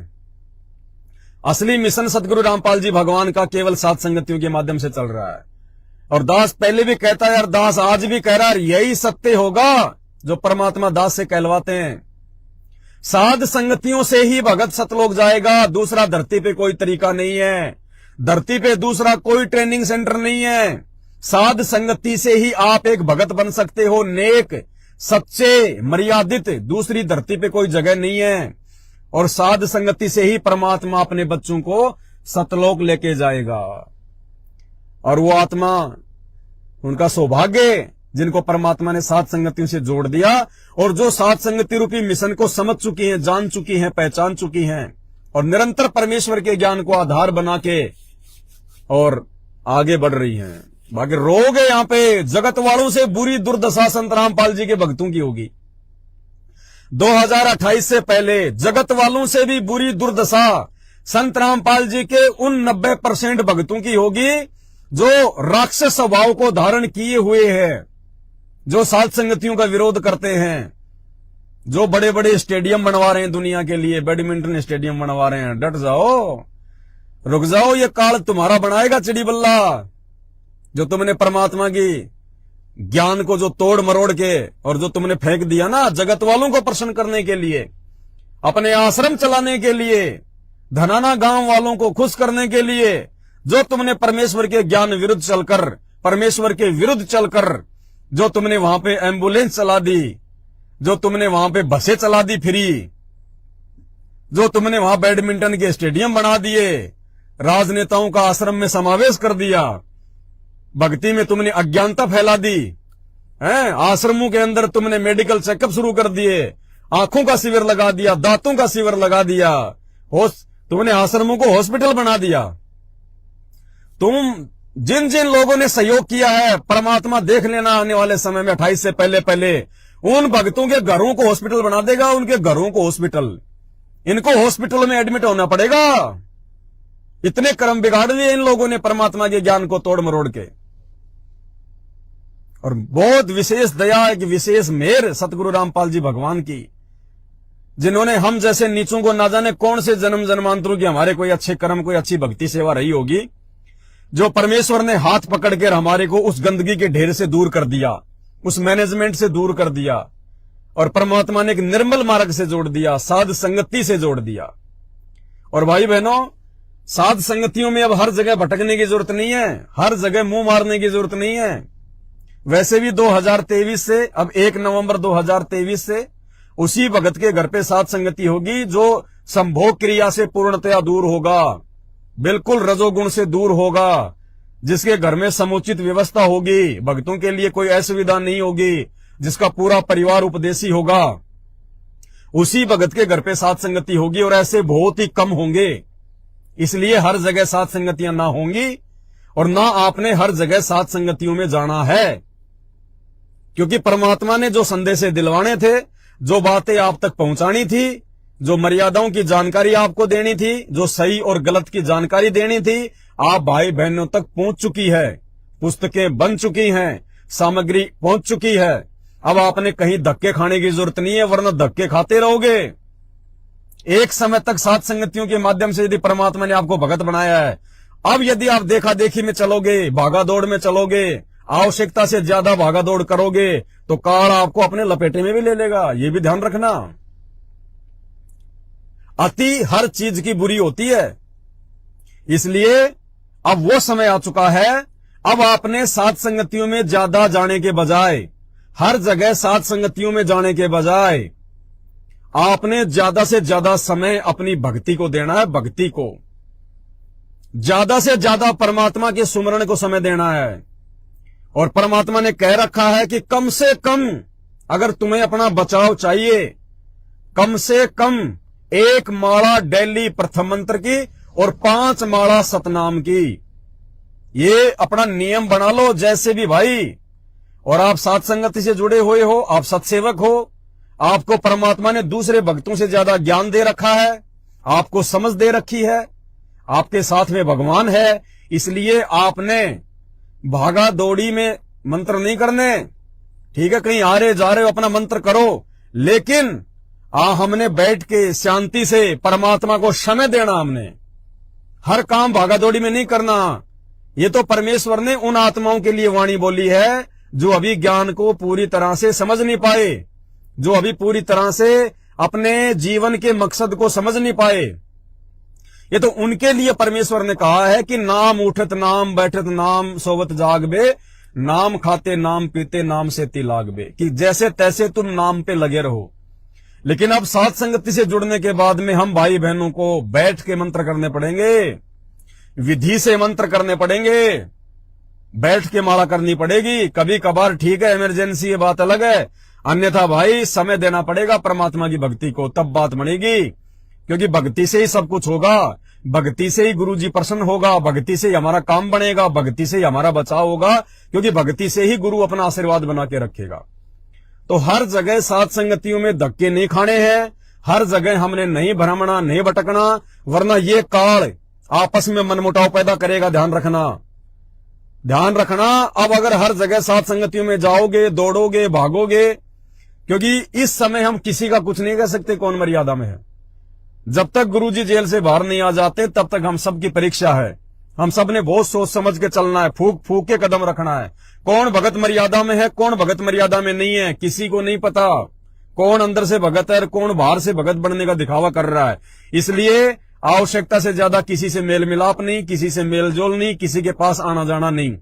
असली मिशन सतगुरु रामपाल जी भगवान का केवल सात संगतियों के माध्यम से चल रहा है। और दास पहले भी कहता है, और दास आज भी कह रहा है, यही सत्य होगा जो परमात्मा दास से कहलवाते हैं। साध संगतियों से ही भगत सतलोक जाएगा, दूसरा धरती पे कोई तरीका नहीं है, धरती पे दूसरा कोई ट्रेनिंग सेंटर नहीं है। साध संगति से ही आप एक भगत बन सकते हो, नेक, सच्चे, मर्यादित, दूसरी धरती पे कोई जगह नहीं है। और साध संगति से ही परमात्मा अपने बच्चों को सतलोक लेके जाएगा। और वो आत्मा, उनका सौभाग्य जिनको परमात्मा ने सात संगतियों से जोड़ दिया, और जो सात संगति रूपी मिशन को समझ चुकी हैं, जान चुकी हैं, पहचान चुकी हैं, और निरंतर परमेश्वर के ज्ञान को आधार बना के और आगे बढ़ रही हैं। बाकी रोग है यहां पे, जगत वालों से बुरी दुर्दशा संत रामपाल जी के भक्तों की होगी। 2028 से पहले जगत वालों से भी बुरी दुर्दशा संत रामपाल जी के उन 90% भक्तों की होगी जो राक्षस स्वभाव को धारण किए हुए हैं, जो सात संगतियों का विरोध करते हैं, जो बड़े बड़े स्टेडियम बनवा रहे हैं दुनिया के लिए, बैडमिंटन स्टेडियम बनवा रहे हैं। डट जाओ, रुक जाओ, ये काल तुम्हारा बनाएगा चिड़ी बल्ला। जो तुमने परमात्मा की ज्ञान को जो तोड़ मरोड़ के और जो तुमने फेंक दिया ना जगत वालों को प्रसन्न करने के लिए, अपने आश्रम चलाने के लिए, धनाना गांव वालों को खुश करने के लिए, जो तुमने परमेश्वर के ज्ञान विरुद्ध चलकर, परमेश्वर के विरुद्ध चलकर जो तुमने वहां पे एम्बुलेंस चला दी, जो तुमने वहां पे बसें चला दी फ्री, जो तुमने वहां बैडमिंटन के स्टेडियम बना दिए, राजनेताओं का आश्रम में समावेश कर दिया, भक्ति में तुमने अज्ञानता फैला दी है, आश्रमों के अंदर तुमने मेडिकल चेकअप शुरू कर दिए, आंखों का शिविर लगा दिया, दांतों का शिविर लगा दिया, तुमने आश्रमों को हॉस्पिटल बना दिया। तुम जिन जिन लोगों ने सहयोग किया है, परमात्मा देख लेना आने वाले समय में 28 से पहले उन भक्तों के घरों को हॉस्पिटल बना देगा, उनके घरों को हॉस्पिटल, इनको हॉस्पिटल में एडमिट होना पड़ेगा। इतने कर्म बिगाड़ लिए इन लोगों ने परमात्मा के ज्ञान को तोड़ मरोड़ के। और बहुत विशेष दया, एक विशेष मेहर सतगुरु रामपाल जी भगवान की, जिन्होंने हम जैसे नीचों को ना जाने कौन से जन्म जन्मांतरों की हमारे कोई अच्छे कर्म, कोई अच्छी भक्ति सेवा रही होगी, जो परमेश्वर ने हाथ पकड़कर हमारे को उस गंदगी के ढेर से दूर कर दिया, उस मैनेजमेंट से दूर कर दिया, और परमात्मा ने एक निर्मल मार्ग से जोड़ दिया, साध संगति से जोड़ दिया। और भाई बहनों, साध संगतियों में अब हर जगह भटकने की जरूरत नहीं है, हर जगह मुंह मारने की जरूरत नहीं है। वैसे भी 2023 से, अब 1 नवंबर 2023 से उसी भगत के घर पे साध संगति होगी जो संभोग क्रिया से पूर्णतया दूर होगा, बिल्कुल रजोगुण से दूर होगा, जिसके घर में समुचित व्यवस्था होगी, भक्तों के लिए कोई असुविधा नहीं होगी, जिसका पूरा परिवार उपदेशी होगा, उसी भगत के घर पे साध संगति होगी। और ऐसे बहुत ही कम होंगे, इसलिए हर जगह साध संगतियां ना होंगी, और ना आपने हर जगह साध संगतियों में जाना है, क्योंकि परमात्मा ने जो संदेश दिलवाने थे, जो बातें आप तक पहुंचानी थी, जो मर्यादाओं की जानकारी आपको देनी थी, जो सही और गलत की जानकारी देनी थी, आप भाई बहनों तक पहुंच चुकी है। पुस्तकें बन चुकी हैं, सामग्री पहुंच चुकी है। अब आपने कहीं धक्के खाने की जरूरत नहीं है, वरना धक्के खाते रहोगे। एक समय तक सात संगतियों के माध्यम से यदि परमात्मा ने आपको भगत बनाया है, अब यदि आप देखा देखी में चलोगे, भागा दौड़ में चलोगे, आवश्यकता से ज्यादा भागा दौड़ करोगे, तो काल आपको अपने लपेटे में भी ले लेगा। ये भी ध्यान रखना। अति हर चीज की बुरी होती है, इसलिए अब वो समय आ चुका है। अब आपने सात संगतियों में ज्यादा जाने के बजाय, हर जगह सात संगतियों में जाने के बजाय, आपने ज्यादा से ज्यादा समय अपनी भक्ति को देना है। भक्ति को ज्यादा से ज्यादा परमात्मा के सुमरण को समय देना है। और परमात्मा ने कह रखा है कि कम से कम अगर तुम्हें अपना बचाव चाहिए, कम से कम 1 माला डेली प्रथम मंत्र की और 5 माला सतनाम की। ये अपना नियम बना लो जैसे भी भाई। और आप सात संगति से जुड़े हुए हो, आप सत्सेवक हो, आपको परमात्मा ने दूसरे भक्तों से ज्यादा ज्ञान दे रखा है, आपको समझ दे रखी है, आपके साथ में भगवान है। इसलिए आपने भागा दौड़ी में मंत्र नहीं करने। ठीक है, कहीं आ रहे जा रहे हो अपना मंत्र करो, लेकिन हमने बैठ के शांति से परमात्मा को समय देना। हमने हर काम भागा दौड़ी में नहीं करना। ये तो परमेश्वर ने उन आत्माओं के लिए वाणी बोली है जो अभी ज्ञान को पूरी तरह से समझ नहीं पाए, जो अभी पूरी तरह से अपने जीवन के मकसद को समझ नहीं पाए। ये तो उनके लिए परमेश्वर ने कहा है कि नाम उठत नाम बैठत नाम सोवत जागबे, नाम खाते नाम पीते नाम से तिलागबे, कि जैसे तैसे तुम नाम पे लगे रहो। लेकिन अब सात संगति से जुड़ने के बाद में हम भाई बहनों को बैठ के मंत्र करने पड़ेंगे, विधि से मंत्र करने पड़ेंगे, बैठ के माला करनी पड़ेगी। कभी कभार ठीक है, इमरजेंसी, ये बात अलग है, अन्यथा भाई समय देना पड़ेगा परमात्मा की भक्ति को, तब बात बनेगी। क्योंकि भक्ति से ही सब कुछ होगा, भक्ति से ही गुरुजी प्रसन्न होगा, भक्ति से ही हमारा काम बनेगा, भक्ति से ही हमारा बचाव होगा, क्योंकि भक्ति से ही गुरु अपना आशीर्वाद बना के रखेगा। तो हर जगह सात संगतियों में धक्के नहीं खाने हैं, हर जगह हमने नहीं भ्रमणा, नहीं भटकना, वरना ये काल आपस में मनमुटाव पैदा करेगा। ध्यान रखना, ध्यान रखना। अब अगर हर जगह सात संगतियों में जाओगे, दौड़ोगे, भागोगे, क्योंकि इस समय हम किसी का कुछ नहीं कह सकते कौन मर्यादा में है। जब तक गुरुजी जेल से बाहर नहीं आ जाते तब तक हम सब की परीक्षा है। हम सब ने बहुत सोच समझ के चलना है, फूक फूक के कदम रखना है। कौन भगत मर्यादा में है, कौन भगत मर्यादा में नहीं है, किसी को नहीं पता। कौन अंदर से भगत है, कौन बाहर से भगत बनने का दिखावा कर रहा है। इसलिए आवश्यकता से ज्यादा किसी से मेल मिलाप नहीं, किसी से मेल जोल नहीं, किसी के पास आना जाना नहीं।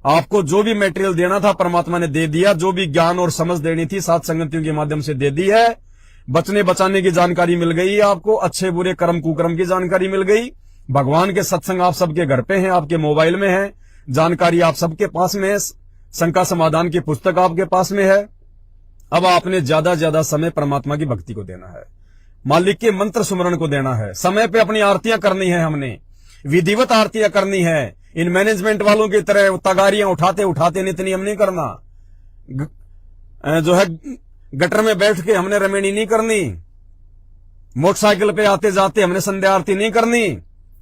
आपको जो भी मटेरियल देना था परमात्मा ने दे दिया, जो भी ज्ञान और समझ देनी थी सात संगतियों के माध्यम से दे दी है। बचने बचाने की जानकारी मिल गई है आपको, अच्छे बुरे कर्म कुकर्म की जानकारी मिल गई। भगवान के सत्संग आप सबके घर पे हैं, आपके मोबाइल में है, जानकारी आप सबके पास में है, शंका समाधान की पुस्तक आपके पास में है। अब आपने ज्यादा ज्यादा समय परमात्मा की भक्ति को देना है, मालिक के मंत्र सुमरण को देना है। समय पे अपनी आरतियां करनी है, हमने विधिवत आरतियां करनी है। इन मैनेजमेंट वालों की तरह तगारियां उठाते उठाते नित्य नियम नहीं करना, जो है गटर में बैठ के हमने रमेणी नहीं करनी, मोटरसाइकिल पे आते जाते हमने संध्या आरती नहीं करनी,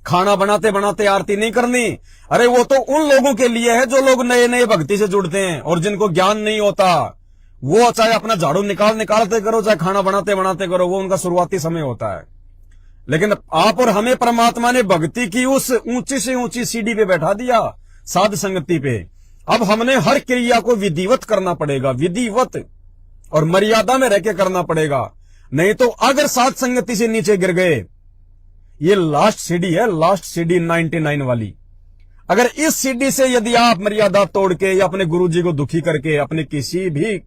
खाना बनाते बनाते आरती नहीं करनी। अरे वो तो उन लोगों के लिए है जो लोग नए नए भक्ति से जुड़ते हैं और जिनको ज्ञान नहीं होता। वो चाहे अपना झाड़ू निकालते करो, चाहे खाना बनाते बनाते करो, वो उनका शुरुआती समय होता है। लेकिन आप और हमें परमात्मा ने भक्ति की उस ऊंची से ऊंची सीढ़ी पे बैठा दिया, साध संगति पे। अब हमने हर क्रिया को विधिवत करना पड़ेगा, विधिवत और मर्यादा में रहकर करना पड़ेगा। नहीं तो अगर सात संगति से नीचे गिर गए, ये लास्ट सीढ़ी है, लास्ट सीढ़ी 99 वाली। अगर इस सीढ़ी से यदि आप मर्यादा तोड़ के या अपने गुरुजी को दुखी करके अपने किसी भी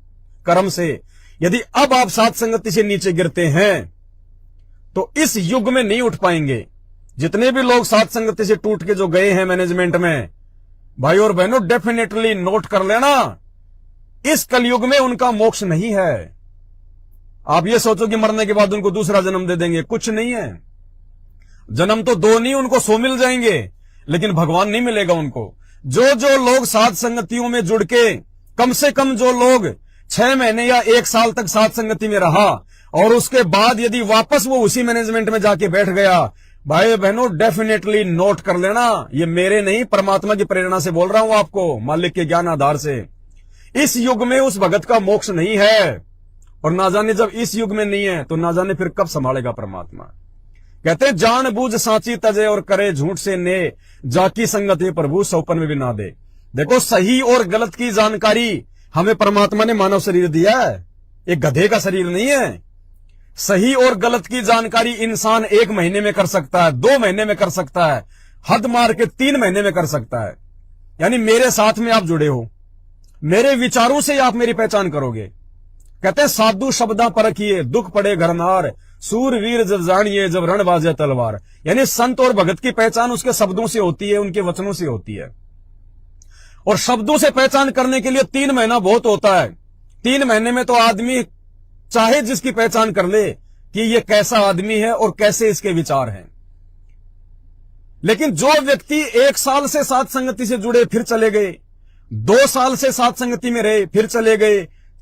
कर्म से यदि अब आप सात संगति से नीचे गिरते हैं, तो इस युग में नहीं उठ पाएंगे। जितने भी लोग सात संगति से टूट के जो गए हैं मैनेजमेंट में, भाई और बहनों डेफिनेटली नोट कर लेना, इस कलयुग में उनका मोक्ष नहीं है। आप ये सोचो कि मरने के बाद उनको दूसरा जन्म दे देंगे, कुछ नहीं है। जन्म तो दो नहीं, उनको 100 मिल जाएंगे, लेकिन भगवान नहीं मिलेगा उनको। जो जो लोग सात संगतियों में जुड़ के, कम से कम जो लोग 6 महीने या 1 साल तक सात संगति में रहा, और उसके बाद यदि वापस वो उसी मैनेजमेंट में जाके बैठ गया, भाई बहनों डेफिनेटली नोट कर लेना, ये मेरे नहीं परमात्मा की प्रेरणा से बोल रहा हूं आपको, मालिक के ज्ञान आधार से, इस युग में उस भगत का मोक्ष नहीं है। और ना जाने जब इस युग में नहीं है तो ना जाने फिर कब संभालेगा परमात्मा। कहते हैं जानबूझ सांची तजे और करे झूठ से ने, जाकी संगत ये प्रभु सौपन में भी ना दे। देखो सही और गलत की जानकारी हमें परमात्मा ने मानव शरीर दिया है, एक गधे का शरीर नहीं है। सही और गलत की जानकारी इंसान 1 महीने में कर सकता है, 2 महीने में कर सकता है, हद मार के 3 महीने में कर सकता है। यानी मेरे साथ में आप जुड़े हो, मेरे विचारों से आप मेरी पहचान करोगे। कहते हैं साधु शब्दा परखिए दुख पड़े घरनार, सूरवीर जब जानिए जब रण बाजे तलवार। यानी संत और भगत की पहचान उसके शब्दों से होती है, उनके वचनों से होती है। और शब्दों से पहचान करने के लिए 3 महीना बहुत होता है। 3 महीने में तो आदमी चाहे जिसकी पहचान कर ले कि ये कैसा आदमी है और कैसे इसके विचार हैं। लेकिन जो व्यक्ति 1 साल से साथ संगति से जुड़े फिर चले गए, 2 साल से साथ संगति में रहे फिर चले गए,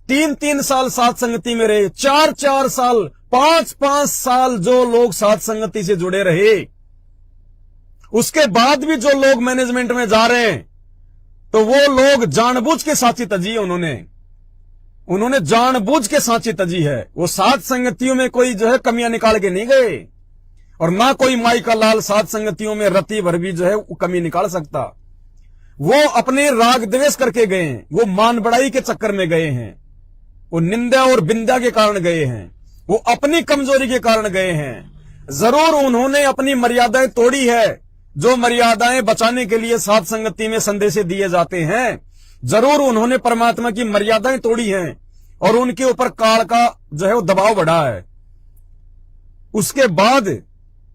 3-3 साल साथ संगति में रहे, 4-4 साल, 5-5 साल जो लोग साथ संगति से जुड़े रहे, उसके बाद भी जो लोग मैनेजमेंट में जा रहे हैं, तो वो लोग जानबूझ के सांची तजी है। उन्होंने जानबूझ के सांची तजी है। वो साथ संगतियों में कोई जो है कमियां निकाल के नहीं गए, और ना कोई माई का लाल साथ संगतियों में रति भर भी जो है वो कमी निकाल सकता। वो अपने राग द्वेष करके गए हैं, वो मान बढ़ाई के चक्कर में गए हैं, वो निंदा और बिंदा के कारण गए हैं, वो अपनी कमजोरी के कारण गए हैं। जरूर उन्होंने अपनी मर्यादाएं तोड़ी है, जो मर्यादाएं बचाने के लिए साथ संगति में संदेश दिए जाते हैं। जरूर उन्होंने परमात्मा की मर्यादाएं तोड़ी हैं और उनके ऊपर काल का जो है वो दबाव बढ़ा है। उसके बाद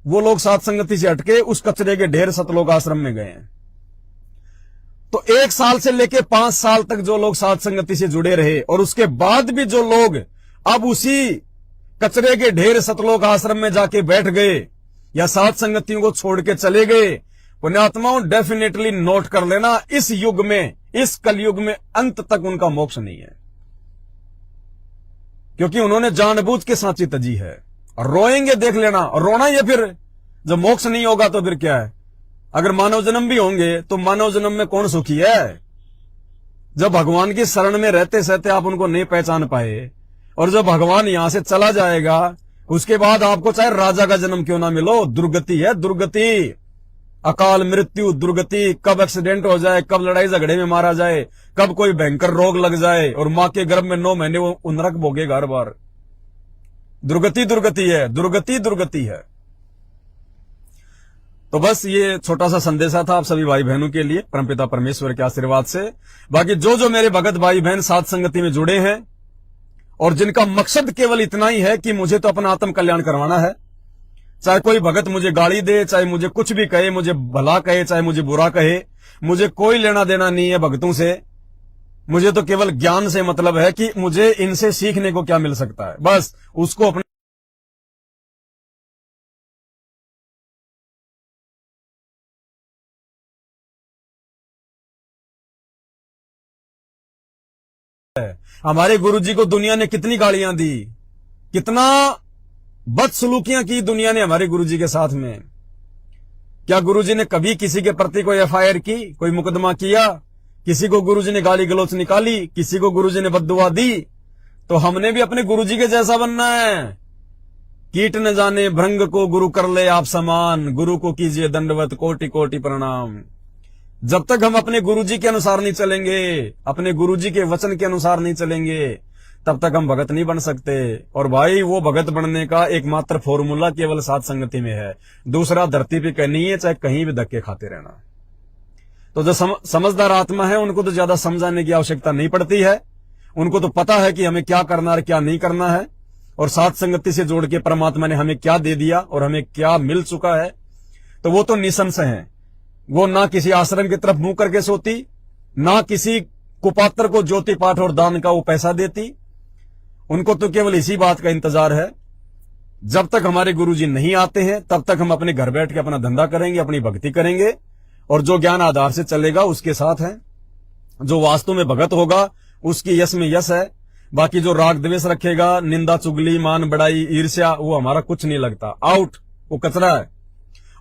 वो लोग साथ संगति से हटके उस कचरे के ढेर सतलोक आश्रम में गए हैं। तो 1 साल से लेके 5 साल तक जो लोग साथ संगति से जुड़े रहे, और उसके बाद भी जो लोग अब उसी कचरे के ढेर सतलोक आश्रम में जाके बैठ गए या साथ संगतियों को छोड़ के चले गए, पुण्यात्माओं डेफिनेटली नोट कर लेना, इस युग में, इस कलयुग में अंत तक उनका मोक्ष नहीं है। क्योंकि उन्होंने जानबूझ के सांची तजी है। और रोएंगे देख लेना, और रोना ये फिर जब मोक्ष नहीं होगा तो फिर क्या है। अगर मानव जन्म भी होंगे तो मानव जन्म में कौन सुखी है। जब भगवान की शरण में रहते सहते आप उनको नहीं पहचान पाए, और जब भगवान यहां से चला जाएगा उसके बाद आपको चाहे राजा का जन्म क्यों ना मिलो, दुर्गति है, दुर्गति, अकाल मृत्यु, दुर्गति। कब एक्सीडेंट हो जाए, कब लड़ाई झगड़े में मारा जाए, कब कोई भयंकर रोग लग जाए, और मां के गर्भ में 9 महीने वो नरक भोगेगा हर बार। दुर्गति दुर्गति है, दुर्गति दुर्गति है। तो बस ये छोटा सा संदेशा था आप सभी भाई बहनों के लिए, परमपिता परमेश्वर के आशीर्वाद से। बाकी जो मेरे भगत भाई बहन साथ संगति में जुड़े हैं और जिनका मकसद केवल इतना ही है कि मुझे तो अपना आत्म कल्याण करवाना है, चाहे कोई भगत मुझे गाली दे, चाहे मुझे कुछ भी कहे, मुझे भला कहे चाहे मुझे बुरा कहे, मुझे कोई लेना देना नहीं है भगतों से। मुझे तो केवल ज्ञान से मतलब है कि मुझे इनसे सीखने को क्या मिल सकता है, बस उसको अपने हमारे गुरुजी को दुनिया ने कितनी गालियां दी, कितना बदसलूकियां की दुनिया ने हमारे गुरुजी के साथ में। क्या गुरुजी ने कभी किसी के प्रति कोई एफआईआर की, कोई मुकदमा किया? किसी को गुरुजी ने गाली गलौच निकाली, किसी को गुरुजी ने बद्दुआ दी? तो हमने भी अपने गुरुजी के जैसा बनना है। कीट न जाने भृंग को गुरु कर ले आप समान, गुरु को कीजिए दंडवत कोटि कोटि प्रणाम। जब तक हम अपने गुरुजी के अनुसार नहीं चलेंगे, अपने गुरुजी के वचन के अनुसार नहीं चलेंगे, तब तक हम भगत नहीं बन सकते। और भाई वो भगत बनने का एकमात्र फॉर्मूला केवल साथ संगति में है, दूसरा धरती पे कहीं नहीं है, चाहे कहीं भी धक्के खाते रहना। तो जो समझदार आत्मा है उनको तो ज्यादा समझाने की आवश्यकता नहीं पड़ती है, उनको तो पता है कि हमें क्या करना है क्या नहीं करना है, और साथ संगति से जोड़ के परमात्मा ने हमें क्या दे दिया और हमें क्या मिल चुका है। तो वो तो निसंशय है, वो ना किसी आश्रम की तरफ मुंह करके सोती, ना किसी कुपात्र को ज्योति पाठ और दान का वो पैसा देती। उनको तो केवल इसी बात का इंतजार है, जब तक हमारे गुरुजी नहीं आते हैं तब तक हम अपने घर बैठ के अपना धंधा करेंगे, अपनी भक्ति करेंगे, और जो ज्ञान आधार से चलेगा उसके साथ है। जो वास्तव में भगत होगा उसकी यश में यश है, बाकी जो राग द्वेष रखेगा, निंदा चुगली मान बढ़ाई ईर्ष्या, वो हमारा कुछ नहीं लगता, आउट, वो कचरा है।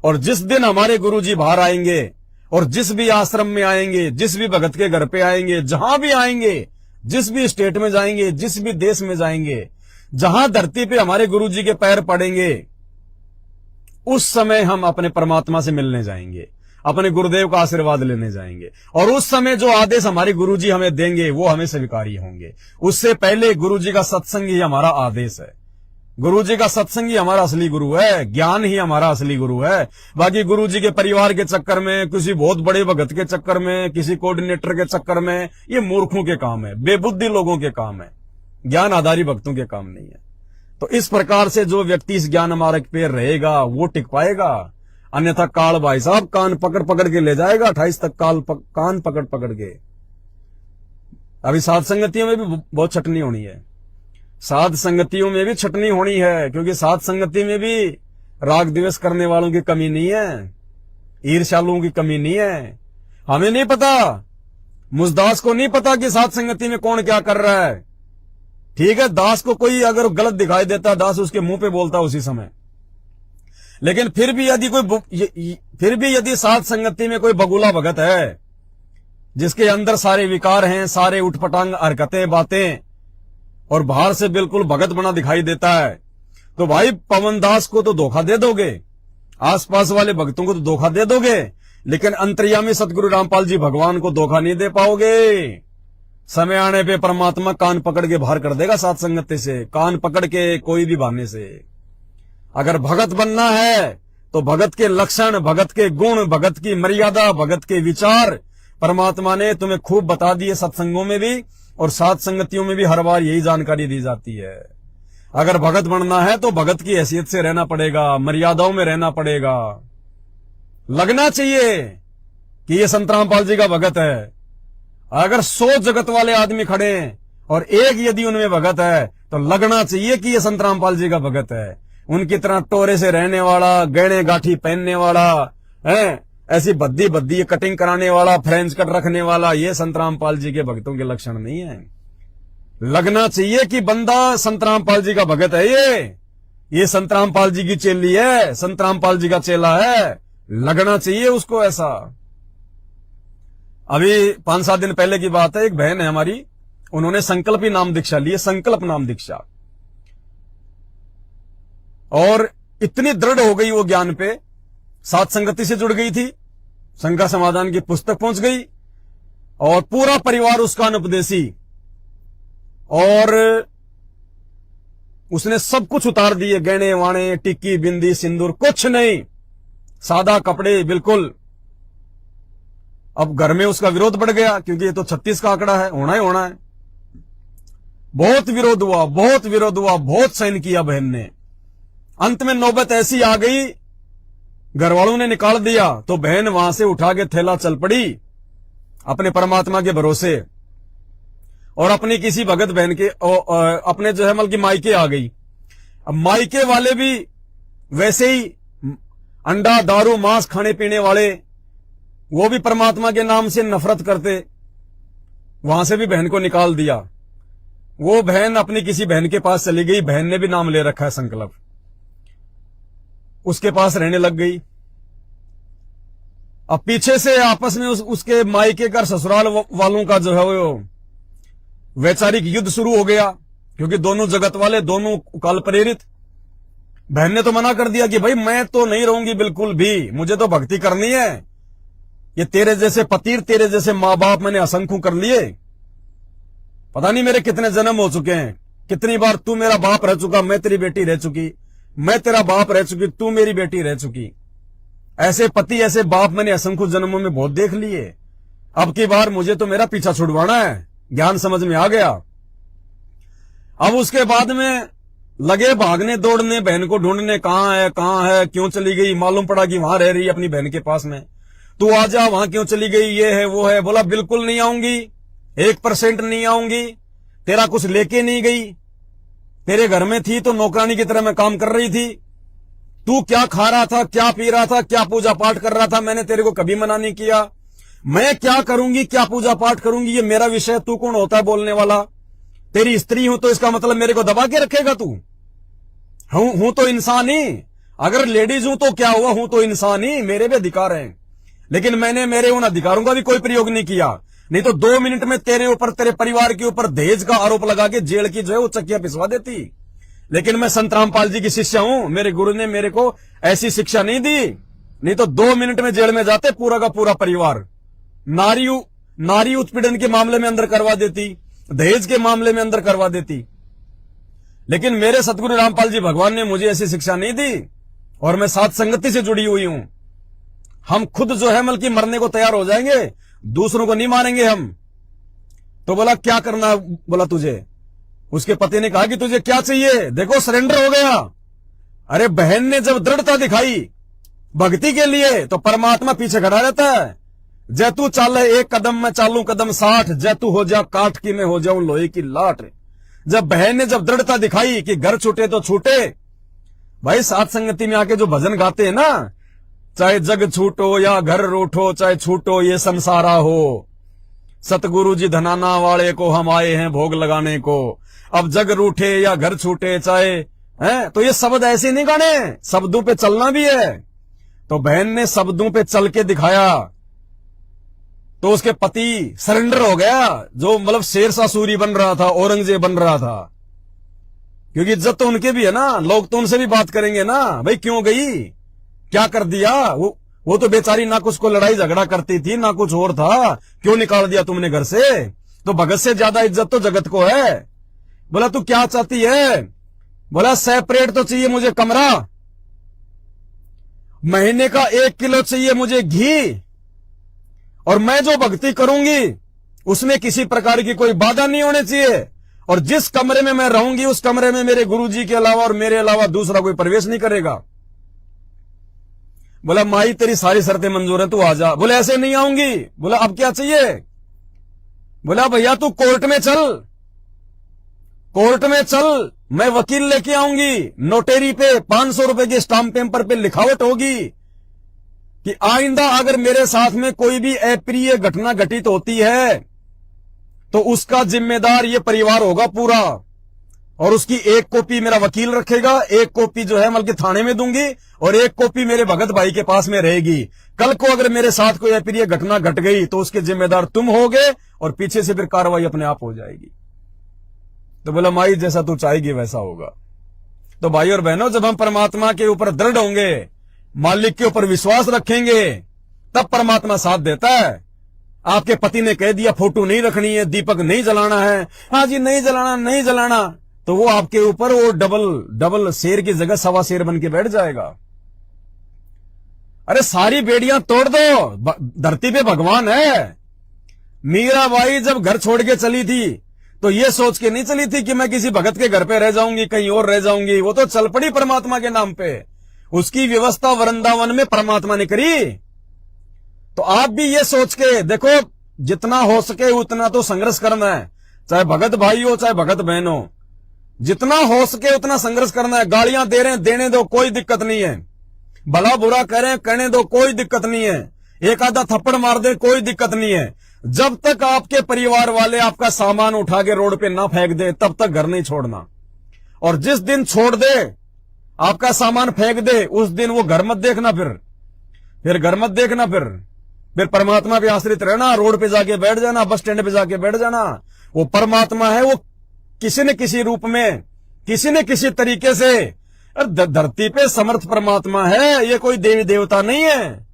और जिस दिन हमारे गुरुजी बाहर आएंगे और जिस भी आश्रम में आएंगे, जिस भी भगत के घर पे आएंगे, जहां भी आएंगे, जिस भी स्टेट में जाएंगे, जिस भी देश में जाएंगे, जहां धरती पे हमारे गुरुजी के पैर पड़ेंगे, उस समय हम अपने परमात्मा से मिलने जाएंगे, अपने गुरुदेव का आशीर्वाद लेने जाएंगे। और उस समय जो आदेश हमारे गुरुजी हमें देंगे वो हमें स्वीकार्य होंगे। उससे पहले गुरुजी का सत्संग ही हमारा आदेश है। गुरुजी का सत्संग ही हमारा असली गुरु है, ज्ञान ही हमारा असली गुरु है। बाकी गुरुजी के परिवार के चक्कर में, किसी बहुत बड़े भगत के चक्कर में, किसी कोऑर्डिनेटर के चक्कर में, ये मूर्खों के काम है, बेबुद्धि लोगों के काम है, ज्ञान आधारी भक्तों के काम नहीं है। तो इस प्रकार से जो व्यक्ति इस ज्ञान मार्ग पे रहेगा वो टिक पाएगा, अन्यथा काल भाई साहब कान पकड़ पकड़ के ले जाएगा, 28 तक कान पकड़ पकड़ के। अभी साध संगतियों में भी बहुत छटनी होनी है, साध संगतियों में भी छटनी होनी है, क्योंकि साध संगति में भी राग द्वेष करने वालों की कमी नहीं है, ईर्ष्यालुओं की कमी नहीं है। हमें नहीं पता, मुझदास को नहीं पता कि साध संगति में कौन क्या कर रहा है। ठीक है, दास को कोई अगर गलत दिखाई देता, दास उसके मुंह पे बोलता उसी समय। लेकिन फिर भी यदि साध संगति में कोई बगुला भगत है जिसके अंदर सारे विकार हैं, सारे उठपटांग हरकतें बातें, और बाहर से बिल्कुल भगत बना दिखाई देता है, तो भाई पवन दास को तो धोखा दे दोगे, आसपास वाले भक्तों को तो धोखा दे दोगे, लेकिन अंतर्यामी सतगुरु रामपाल जी भगवान को धोखा नहीं दे पाओगे। समय आने पे परमात्मा कान पकड़ के बाहर कर देगा साध संगति से, कान पकड़ के, कोई भी बहाने से। अगर भगत बनना है तो भगत के लक्षण, भगत के गुण, भगत की मर्यादा, भगत के विचार परमात्मा ने तुम्हें खूब बता दिए सत्संगों में भी, और साध संगतियों में भी हर बार यही जानकारी दी जाती है। अगर भगत बनना है तो भगत की हैसियत से रहना पड़ेगा, मर्यादाओं में रहना पड़ेगा, लगना चाहिए कि ये संत रामपाल जी का भगत है। अगर 100 जगत वाले आदमी खड़े हैं और एक यदि उनमें भगत है तो लगना चाहिए कि ये संत रामपाल जी का भगत है। उनकी तरह टोरे से रहने वाला, गहने गाठी पहनने वाला है, ऐसी बद्दी बद्दी कटिंग कराने वाला, फ्रेंच कट रखने वाला, ये संत रामपाल जी के भक्तों के लक्षण नहीं है। लगना चाहिए कि बंदा संत रामपाल जी का भगत है, ये संत रामपाल जी की चेली है, संत रामपाल जी का चेला है, लगना चाहिए उसको ऐसा। अभी 5-7 दिन पहले की बात है, एक बहन है हमारी, उन्होंने संकल्प ही नाम दीक्षा ली है, संकल्प नाम दीक्षा, और इतनी दृढ़ हो गई वो ज्ञान पे, साध संगति से जुड़ गई थी, शंका समाधान की पुस्तक पहुंच गई, और पूरा परिवार उसका अनुपदेशी, और उसने सब कुछ उतार दिए, गहने वाणे, टिक्की बिंदी सिंदूर, कुछ नहीं, सादा कपड़े बिल्कुल। अब घर में उसका विरोध बढ़ गया, क्योंकि ये तो 36 का आंकड़ा है, होना ही होना है। बहुत विरोध हुआ, बहुत विरोध हुआ, बहुत सहन किया बहन ने। अंत में नौबत ऐसी आ गई, घर वालों ने निकाल दिया, तो बहन वहां से उठा के थैला चल पड़ी अपने परमात्मा के भरोसे, और अपनी किसी भगत बहन के अपने जो है मतलब की मायके आ गई। अब मायके वाले भी वैसे ही अंडा दारू मांस खाने पीने वाले, वो भी परमात्मा के नाम से नफरत करते, वहां से भी बहन को निकाल दिया। वो बहन अपनी किसी बहन के पास चली गई, बहन ने भी नाम ले रखा है संकल्प, उसके पास रहने लग गई। अब पीछे से आपस में उसके मायके का ससुराल वालों का जो है वो वैचारिक युद्ध शुरू हो गया, क्योंकि दोनों जगत वाले, दोनों काल प्रेरित। बहन ने तो मना कर दिया कि भाई मैं तो नहीं रहूंगी बिल्कुल भी, मुझे तो भक्ति करनी है, ये तेरे जैसे पति, तेरे जैसे माँ बाप मैंने असंख्य कर लिए, पता नहीं मेरे कितने जन्म हो चुके हैं, कितनी बार तू मेरा बाप रह चुका, मैं तेरी बेटी रह चुकी, मैं तेरा बाप रह चुकी, तू मेरी बेटी रह चुकी। ऐसे पति ऐसे बाप मैंने असंख्य जन्मों में बहुत देख लिए, अब की बार मुझे तो मेरा पीछा छुड़वाना है। ज्ञान समझ में आ गया। अब उसके बाद में लगे भागने दौड़ने, बहन को ढूंढने, कहां है, क्यों चली गई। मालूम पड़ा कि वहां रह रही है अपनी बहन के पास में। तू आ जा, वहां क्यों चली गई, ये है वो है। बोला बिल्कुल नहीं आऊंगी, 1% नहीं आऊंगी, तेरा कुछ लेके नहीं गई, तेरे घर में थी तो नौकरानी की तरह मैं काम कर रही थी, तू क्या खा रहा था, क्या पी रहा था, क्या पूजा पाठ कर रहा था, मैंने तेरे को कभी मना नहीं किया। मैं क्या करूंगी, क्या पूजा पाठ करूंगी, ये मेरा विषय, तू कौन होता है बोलने वाला। तेरी स्त्री हूं तो इसका मतलब मेरे को दबा के रखेगा तू? हूं तो इंसान ही। अगर लेडीज हूं तो क्या हुआ, हूं तो इंसान ही, मेरे भी अधिकार हैं। लेकिन मैंने मेरे उन अधिकारों का भी कोई प्रयोग नहीं किया। नहीं तो 2 मिनट में तेरे ऊपर, तेरे परिवार के ऊपर दहेज का आरोप लगा के जेल की जो है वो चक्कियां पिसवा देती। लेकिन मैं संत रामपाल जी की शिष्य हूं, मेरे गुरु ने मेरे को ऐसी शिक्षा नहीं दी। नहीं तो 2 मिनट में जेल में जाते पूरा का पूरा परिवार। नारी उत्पीड़न के मामले में अंदर करवा देती, दहेज के मामले में अंदर करवा देती। लेकिन मेरे सतगुरु रामपाल जी भगवान ने मुझे ऐसी शिक्षा नहीं दी, और मैं साथ संगति से जुड़ी हुई हूं। हम खुद जो है बल्कि मरने को तैयार हो जाएंगे, दूसरों को नहीं मारेंगे हम। तो बोला क्या करना, बोला तुझे। उसके पति ने कहा कि तुझे क्या चाहिए, देखो सरेंडर हो गया। अरे बहन ने जब दृढ़ता दिखाई भक्ति के लिए तो परमात्मा पीछे खड़ा रहता है। जै तू चाले 1 कदम मैं चालू कदम 60, जै तू हो जा काठ की मैं हो जाऊं लोहे की लाट। जब बहन ने जब दृढ़ता दिखाई कि घर छूटे तो छूटे। भाई साथ संगति में आके जो भजन गाते हैं ना, चाहे जग छूटो या घर रूठो, चाहे छूटो ये संसारा हो, सतगुरु जी धनाना वाले को हम आए हैं भोग लगाने को। अब जग रूठे या घर छूटे चाहे है, तो ये शब्द ऐसे नहीं गाने, शब्दों पे चलना भी है। तो बहन ने शब्दों पे चल के दिखाया तो उसके पति सरेंडर हो गया। जो मतलब शेरशाह सूरी बन रहा था, औरंगजेब बन रहा था। क्योंकि इज्जत तो उनके भी है ना, लोग तो उनसे भी बात करेंगे ना, भाई क्यों गई, क्या कर दिया। वो तो बेचारी ना कुछ को लड़ाई झगड़ा करती थी ना कुछ और था, क्यों निकाल दिया तुमने घर से। तो भगत से ज्यादा इज्जत तो जगत को है। बोला तू क्या चाहती है, बोला सेपरेट तो चाहिए मुझे कमरा, महीने का 1 किलो चाहिए मुझे घी, और मैं जो भक्ति करूंगी उसमें किसी प्रकार की कोई बाधा नहीं होनी चाहिए। और जिस कमरे में मैं रहूंगी उस कमरे में मेरे गुरुजी के अलावा और मेरे अलावा दूसरा कोई प्रवेश नहीं करेगा। बोला माई तेरी सारी शर्तें मंजूर है, तू आ जा। बोले ऐसे नहीं आऊंगी। बोला अब क्या चाहिए। बोला भैया तू कोर्ट में चल, कोर्ट में चल, मैं वकील लेके आऊंगी। नोटेरी पे 500 रुपए के स्टाम्प पेपर पे लिखावट होगी कि आइंदा अगर मेरे साथ में कोई भी अप्रिय घटना घटित होती है तो उसका जिम्मेदार ये परिवार होगा पूरा। और उसकी 1 कॉपी मेरा वकील रखेगा, 1 कॉपी जो है बल्कि थाने में दूंगी, और 1 कॉपी मेरे भगत भाई के पास में रहेगी। कल को अगर मेरे साथ कोई अप्रिय घटना घट गई तो उसके जिम्मेदार तुम होगे, और पीछे से फिर कार्रवाई अपने आप हो जाएगी। तो बोला माई जैसा तू चाहेगी वैसा होगा। तो भाई और बहनों, जब हम परमात्मा के ऊपर दृढ़ होंगे, मालिक के ऊपर विश्वास रखेंगे, तब परमात्मा साथ देता है। आपके पति ने कह दिया फोटो नहीं रखनी है, दीपक नहीं जलाना है, हाँ जी नहीं जलाना नहीं जलाना, तो वो आपके ऊपर वो डबल शेर की जगह 1.25 शेर बन के बैठ जाएगा। अरे सारी बेड़ियां तोड़ दो, धरती पे भगवान है। मीराबाई जब घर छोड़ के चली थी तो ये सोच के नहीं चली थी कि मैं किसी भगत के घर पे रह जाऊंगी, कहीं और रह जाऊंगी। वो तो चल पड़ी परमात्मा के नाम पे। उसकी व्यवस्था वृंदावन में परमात्मा ने करी। तो आप भी ये सोच के देखो, जितना हो सके उतना तो संघर्ष करना है, चाहे भगत भाई हो चाहे भगत बहन हो, जितना हो सके उतना संघर्ष करना है। गालियां दे रहे हैं देने दो, कोई दिक्कत नहीं है। भला बुरा कह रहे हैं कहने दो, कोई दिक्कत नहीं है। एक आधा थप्पड़ मार दे, कोई दिक्कत नहीं है। जब तक आपके परिवार वाले आपका सामान उठा के रोड पे ना फेंक दे तब तक घर नहीं छोड़ना। और जिस दिन छोड़ दे, आपका सामान फेंक दे, उस दिन वो घर मत देखना, फिर घर मत देखना, फिर परमात्मा पे आश्रित रहना। रोड पे जाके बैठ जाना, बस स्टैंड पे जाके बैठ जाना। वो परमात्मा है, वो किसी न किसी रूप में, किसी न किसी तरीके से धरती पे समर्थ परमात्मा है। ये कोई देवी देवता नहीं है,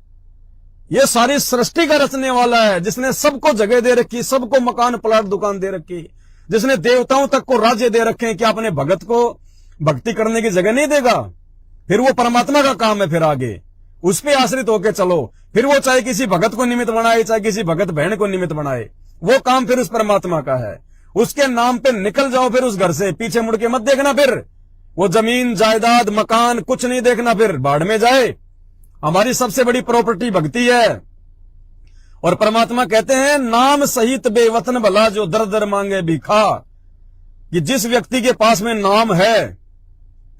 ये सारी सृष्टि का रचने वाला है, जिसने सबको जगह दे रखी, सबको मकान प्लाट दुकान दे रखी, जिसने देवताओं तक को राज्य दे रखे हैं कि अपने भगत को भक्ति करने की जगह नहीं देगा। फिर वो परमात्मा का काम है, फिर आगे उस पे आश्रित होके चलो। फिर वो चाहे किसी भगत को निमित्त बनाए, चाहे किसी भगत बहन को निमित्त बनाए, वो काम फिर उस परमात्मा का है। उसके नाम पे निकल जाओ फिर उस घर से, पीछे मुड़ के मत देखना। फिर वो जमीन जायदाद मकान कुछ नहीं देखना, फिर बाढ़ में जाए। हमारी सबसे बड़ी प्रॉपर्टी भक्ति है। और परमात्मा कहते हैं नाम सहित बेवतन भला जो दर दर मांगे भिखा। कि जिस व्यक्ति के पास में नाम है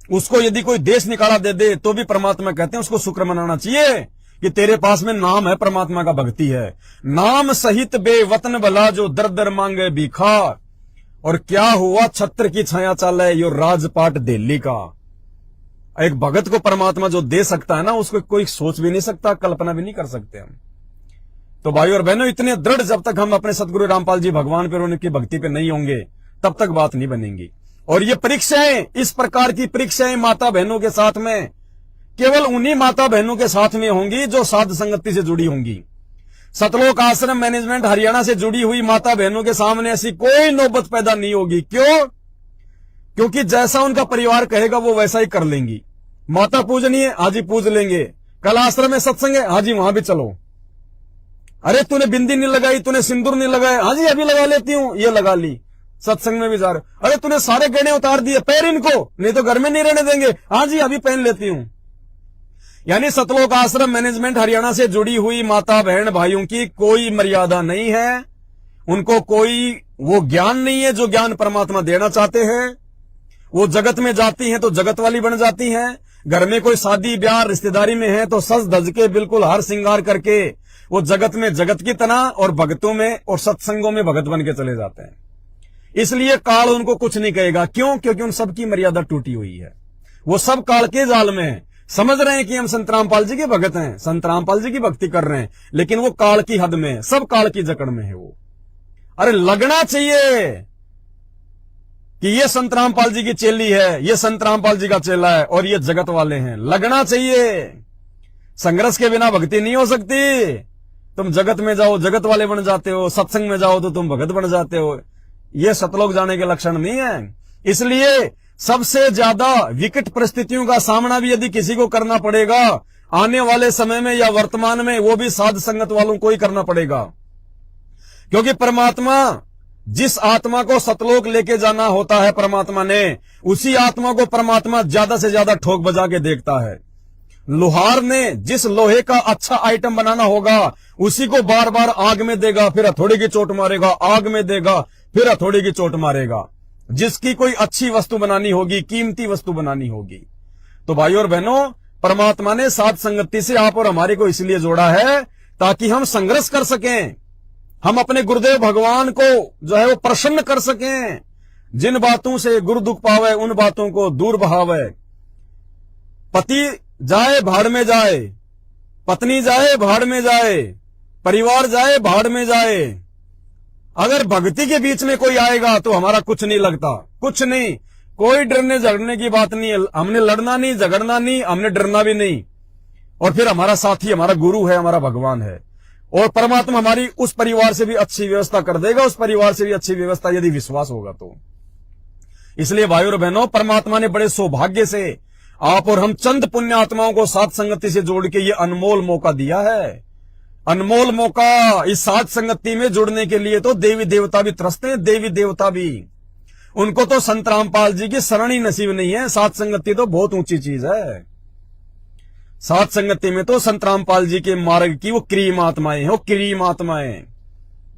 उसको यदि कोई देश निकाला दे दे तो भी परमात्मा कहते हैं उसको शुक्र मनाना चाहिए कि तेरे पास में नाम है, परमात्मा का भक्ति है। नाम सहित बेवतन भला जो दर दर मांगे भिखा। और क्या हुआ छत्र की छाया चाले यो राजपाट दिल्ली का। एक भगत को परमात्मा जो दे सकता है ना, उसको कोई सोच भी नहीं सकता, कल्पना भी नहीं कर सकते हम। तो भाई और बहनों, इतने दृढ़ जब तक हम अपने सतगुरु रामपाल जी भगवान पर, उनकी भक्ति पे नहीं होंगे, तब तक बात नहीं बनेगी। और ये परीक्षाएं, इस प्रकार की परीक्षाएं माता बहनों के साथ में केवल उन्हीं माता बहनों के साथ में होंगी जो साध संगति से जुड़ी होंगी। सतलोक आश्रम मैनेजमेंट हरियाणा से जुड़ी हुई माता बहनों के सामने ऐसी कोई नौबत पैदा नहीं होगी। क्यों? क्योंकि जैसा उनका परिवार कहेगा वो वैसा ही कर लेंगी। माता पूजनी है, हाजी पूज लेंगे। कल आश्रम में सत्संग है, हाजी वहां भी चलो। अरे तूने बिंदी नहीं लगाई, तूने सिंदूर नहीं लगाया, हाजी अभी लगा लेती हूं, ये लगा ली। सत्संग में भी जा रहे। अरे तूने सारे गहने उतार दिए, पैर इनको, नहीं तो घर में नहीं रहने देंगे, हाजी अभी पहन लेती हूं। यानी सतलोक आश्रम मैनेजमेंट हरियाणा से जुड़ी हुई माता बहन भाइयों की कोई मर्यादा नहीं है। उनको कोई वो ज्ञान नहीं है जो ज्ञान परमात्मा देना चाहते हैं। वो जगत में जाती हैं तो जगत वाली बन जाती हैं। घर में कोई शादी ब्याह रिश्तेदारी में है तो सज धज के बिल्कुल हार श्रृंगार करके वो जगत में जगत की तरह और भक्तों में और सत्संगों में भगत बन के चले जाते हैं। इसलिए काल उनको कुछ नहीं कहेगा। क्यों? क्योंकि उन सबकी मर्यादा टूटी हुई है। वो सब काल के जाल में है। समझ रहे हैं कि हम संत रामपाल जी के भगत हैं, संत रामपाल जी की भक्ति कर रहे हैं, लेकिन वो काल की हद में है, सब काल की जकड़ में है वो। अरे लगना चाहिए कि ये संत रामपाल जी की चेली है, ये संत रामपाल जी का चेला है और ये जगत वाले हैं। लगना चाहिए। संघर्ष के बिना भक्ति नहीं हो सकती। तुम जगत में जाओ जगत वाले बन जाते हो, सत्संग में जाओ तो तुम भगत बन जाते हो। ये सतलोक जाने के लक्षण नहीं है। इसलिए सबसे ज्यादा विकट परिस्थितियों का सामना भी यदि किसी को करना पड़ेगा आने वाले समय में या वर्तमान में, वो भी साध संगत वालों को ही करना पड़ेगा। क्योंकि परमात्मा जिस आत्मा को सतलोक लेके जाना होता है, परमात्मा ने उसी आत्मा को परमात्मा ज्यादा से ज्यादा ठोक बजा के देखता है। लोहार ने जिस लोहे का अच्छा आइटम बनाना होगा उसी को बार बार आग में देगा, फिर हथौड़े की चोट मारेगा, आग में देगा, फिर हथौड़े की चोट मारेगा। जिसकी कोई अच्छी वस्तु बनानी होगी, कीमती वस्तु बनानी होगी। तो भाई और बहनों, परमात्मा ने साध संगति से आप और हमारे को इसलिए जोड़ा है ताकि हम संघर्ष कर सकें, हम अपने गुरुदेव भगवान को जो है वो प्रसन्न कर सकें। जिन बातों से गुरु दुख पावे उन बातों को दूर बहावे। पति जाए भाड़ में जाए, पत्नी जाए भाड़ में जाए, परिवार जाए भाड़ में जाए, अगर भक्ति के बीच में कोई आएगा तो हमारा कुछ नहीं लगता, कुछ नहीं। कोई डरने झगड़ने की बात नहीं है। हमने लड़ना नहीं, झगड़ना नहीं, हमने डरना भी नहीं। और फिर हमारा साथी हमारा गुरु है, हमारा भगवान है। और परमात्मा हमारी उस परिवार से भी अच्छी व्यवस्था कर देगा, उस परिवार से भी अच्छी व्यवस्था यदि विश्वास होगा तो। इसलिए भाइयों और बहनों, परमात्मा ने बड़े सौभाग्य से आप और हम चंद पुण्य आत्माओं को साध संगति से जोड़ के ये अनमोल मौका दिया है। अनमोल मौका। इस साध संगति में जुड़ने के लिए तो देवी देवता भी तरसते हैं, देवी देवता भी। उनको तो संत रामपाल जी की शरण ही नसीब नहीं है। साध संगति तो बहुत ऊंची चीज है। साध संगति में तो संत रामपाल जी के मार्ग की वो क्रीम आत्माएं हैं, वो क्रीम आत्माएं।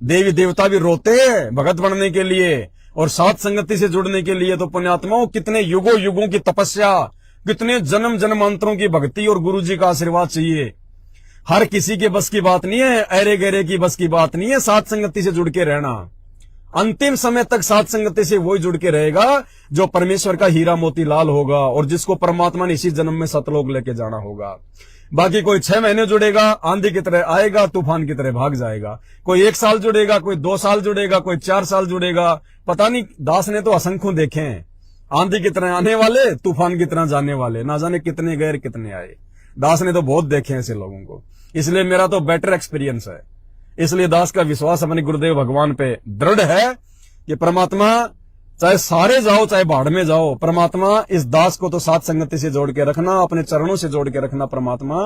देवी देवता भी रोते हैं भगत बनने के लिए, और साध संगति से जुड़ने के लिए तो पुण्यात्माओं कितने युगों युगों की तपस्या, कितने जन्म जन्मांतरों की भक्ति और गुरु जी का आशीर्वाद चाहिए। हर किसी के बस की बात नहीं है, अरे गहरे की बस की बात नहीं है साध संगति से जुड़ के रहना। अंतिम समय तक साध संगति से वही जुड़ के रहेगा जो परमेश्वर का हीरा मोती लाल होगा और जिसको परमात्मा ने इसी जन्म में सतलोक लेके जाना होगा। बाकी कोई 6 महीने जुड़ेगा, आंधी की तरह आएगा, तूफान की तरह भाग जाएगा। कोई 1 साल जुड़ेगा, कोई 2 साल जुड़ेगा, कोई 4 साल जुड़ेगा। पता नहीं, दास ने तो असंख्यों देखे हैं। आंधी की तरह आने वाले, तूफान की तरह जाने वाले, ना जाने कितने गए कितने आए। दास ने तो बहुत देखे हैं ऐसे लोगों को। इसलिए मेरा तो बेटर एक्सपीरियंस है। इसलिए दास का विश्वास अपने गुरुदेव भगवान पे दृढ़ है कि परमात्मा चाहे सारे जाओ चाहे भाड़ में जाओ, परमात्मा इस दास को तो साथ संगति से जोड़ के रखना, अपने चरणों से जोड़ के रखना। परमात्मा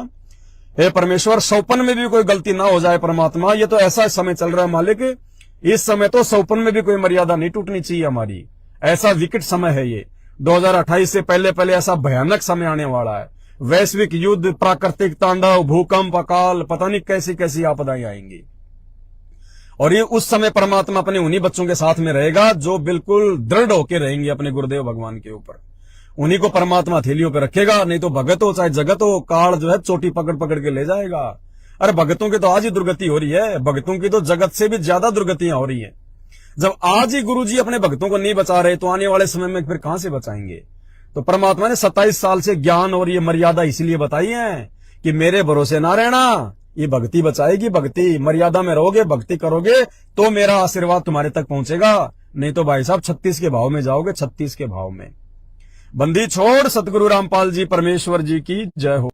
हे परमेश्वर, सौपन में भी कोई गलती ना हो जाए। परमात्मा ये तो ऐसा समय चल रहा है मालिक, इस समय तो सौपन में भी कोई मर्यादा नहीं टूटनी चाहिए हमारी। ऐसा विकट समय है ये। 2028 से पहले पहले ऐसा भयानक समय आने वाला है। वैश्विक युद्ध, प्राकृतिक तांडव, भूकंप, अकाल, पता नहीं कैसी कैसी आपदाएं आएंगी। और ये उस समय परमात्मा अपने उन्हीं बच्चों के साथ में रहेगा जो बिल्कुल दृढ़ होकर रहेंगे अपने गुरुदेव भगवान के ऊपर। उन्हीं को परमात्मा थैलियों पे रखेगा। नहीं तो भगत हो चाहे जगत हो, काल जो है चोटी पकड़ पकड़ के ले जाएगा। अरे भगतों की तो आज ही दुर्गति हो रही है। भगतों की तो जगत से भी ज्यादा दुर्गतियां हो रही है। जब आज ही गुरु जी अपने भक्तों को नहीं बचा रहे तो आने वाले समय में फिर कहां से बचाएंगे। तो परमात्मा ने 27 साल से ज्ञान और ये मर्यादा इसलिए बताई है कि मेरे भरोसे ना रहना, ये भक्ति बचाएगी। भक्ति मर्यादा में रहोगे, भक्ति करोगे तो मेरा आशीर्वाद तुम्हारे तक पहुंचेगा, नहीं तो भाई साहब 36 के भाव में जाओगे, 36 के भाव में। बंदी छोड़। सतगुरु रामपाल जी परमेश्वर जी की जय हो।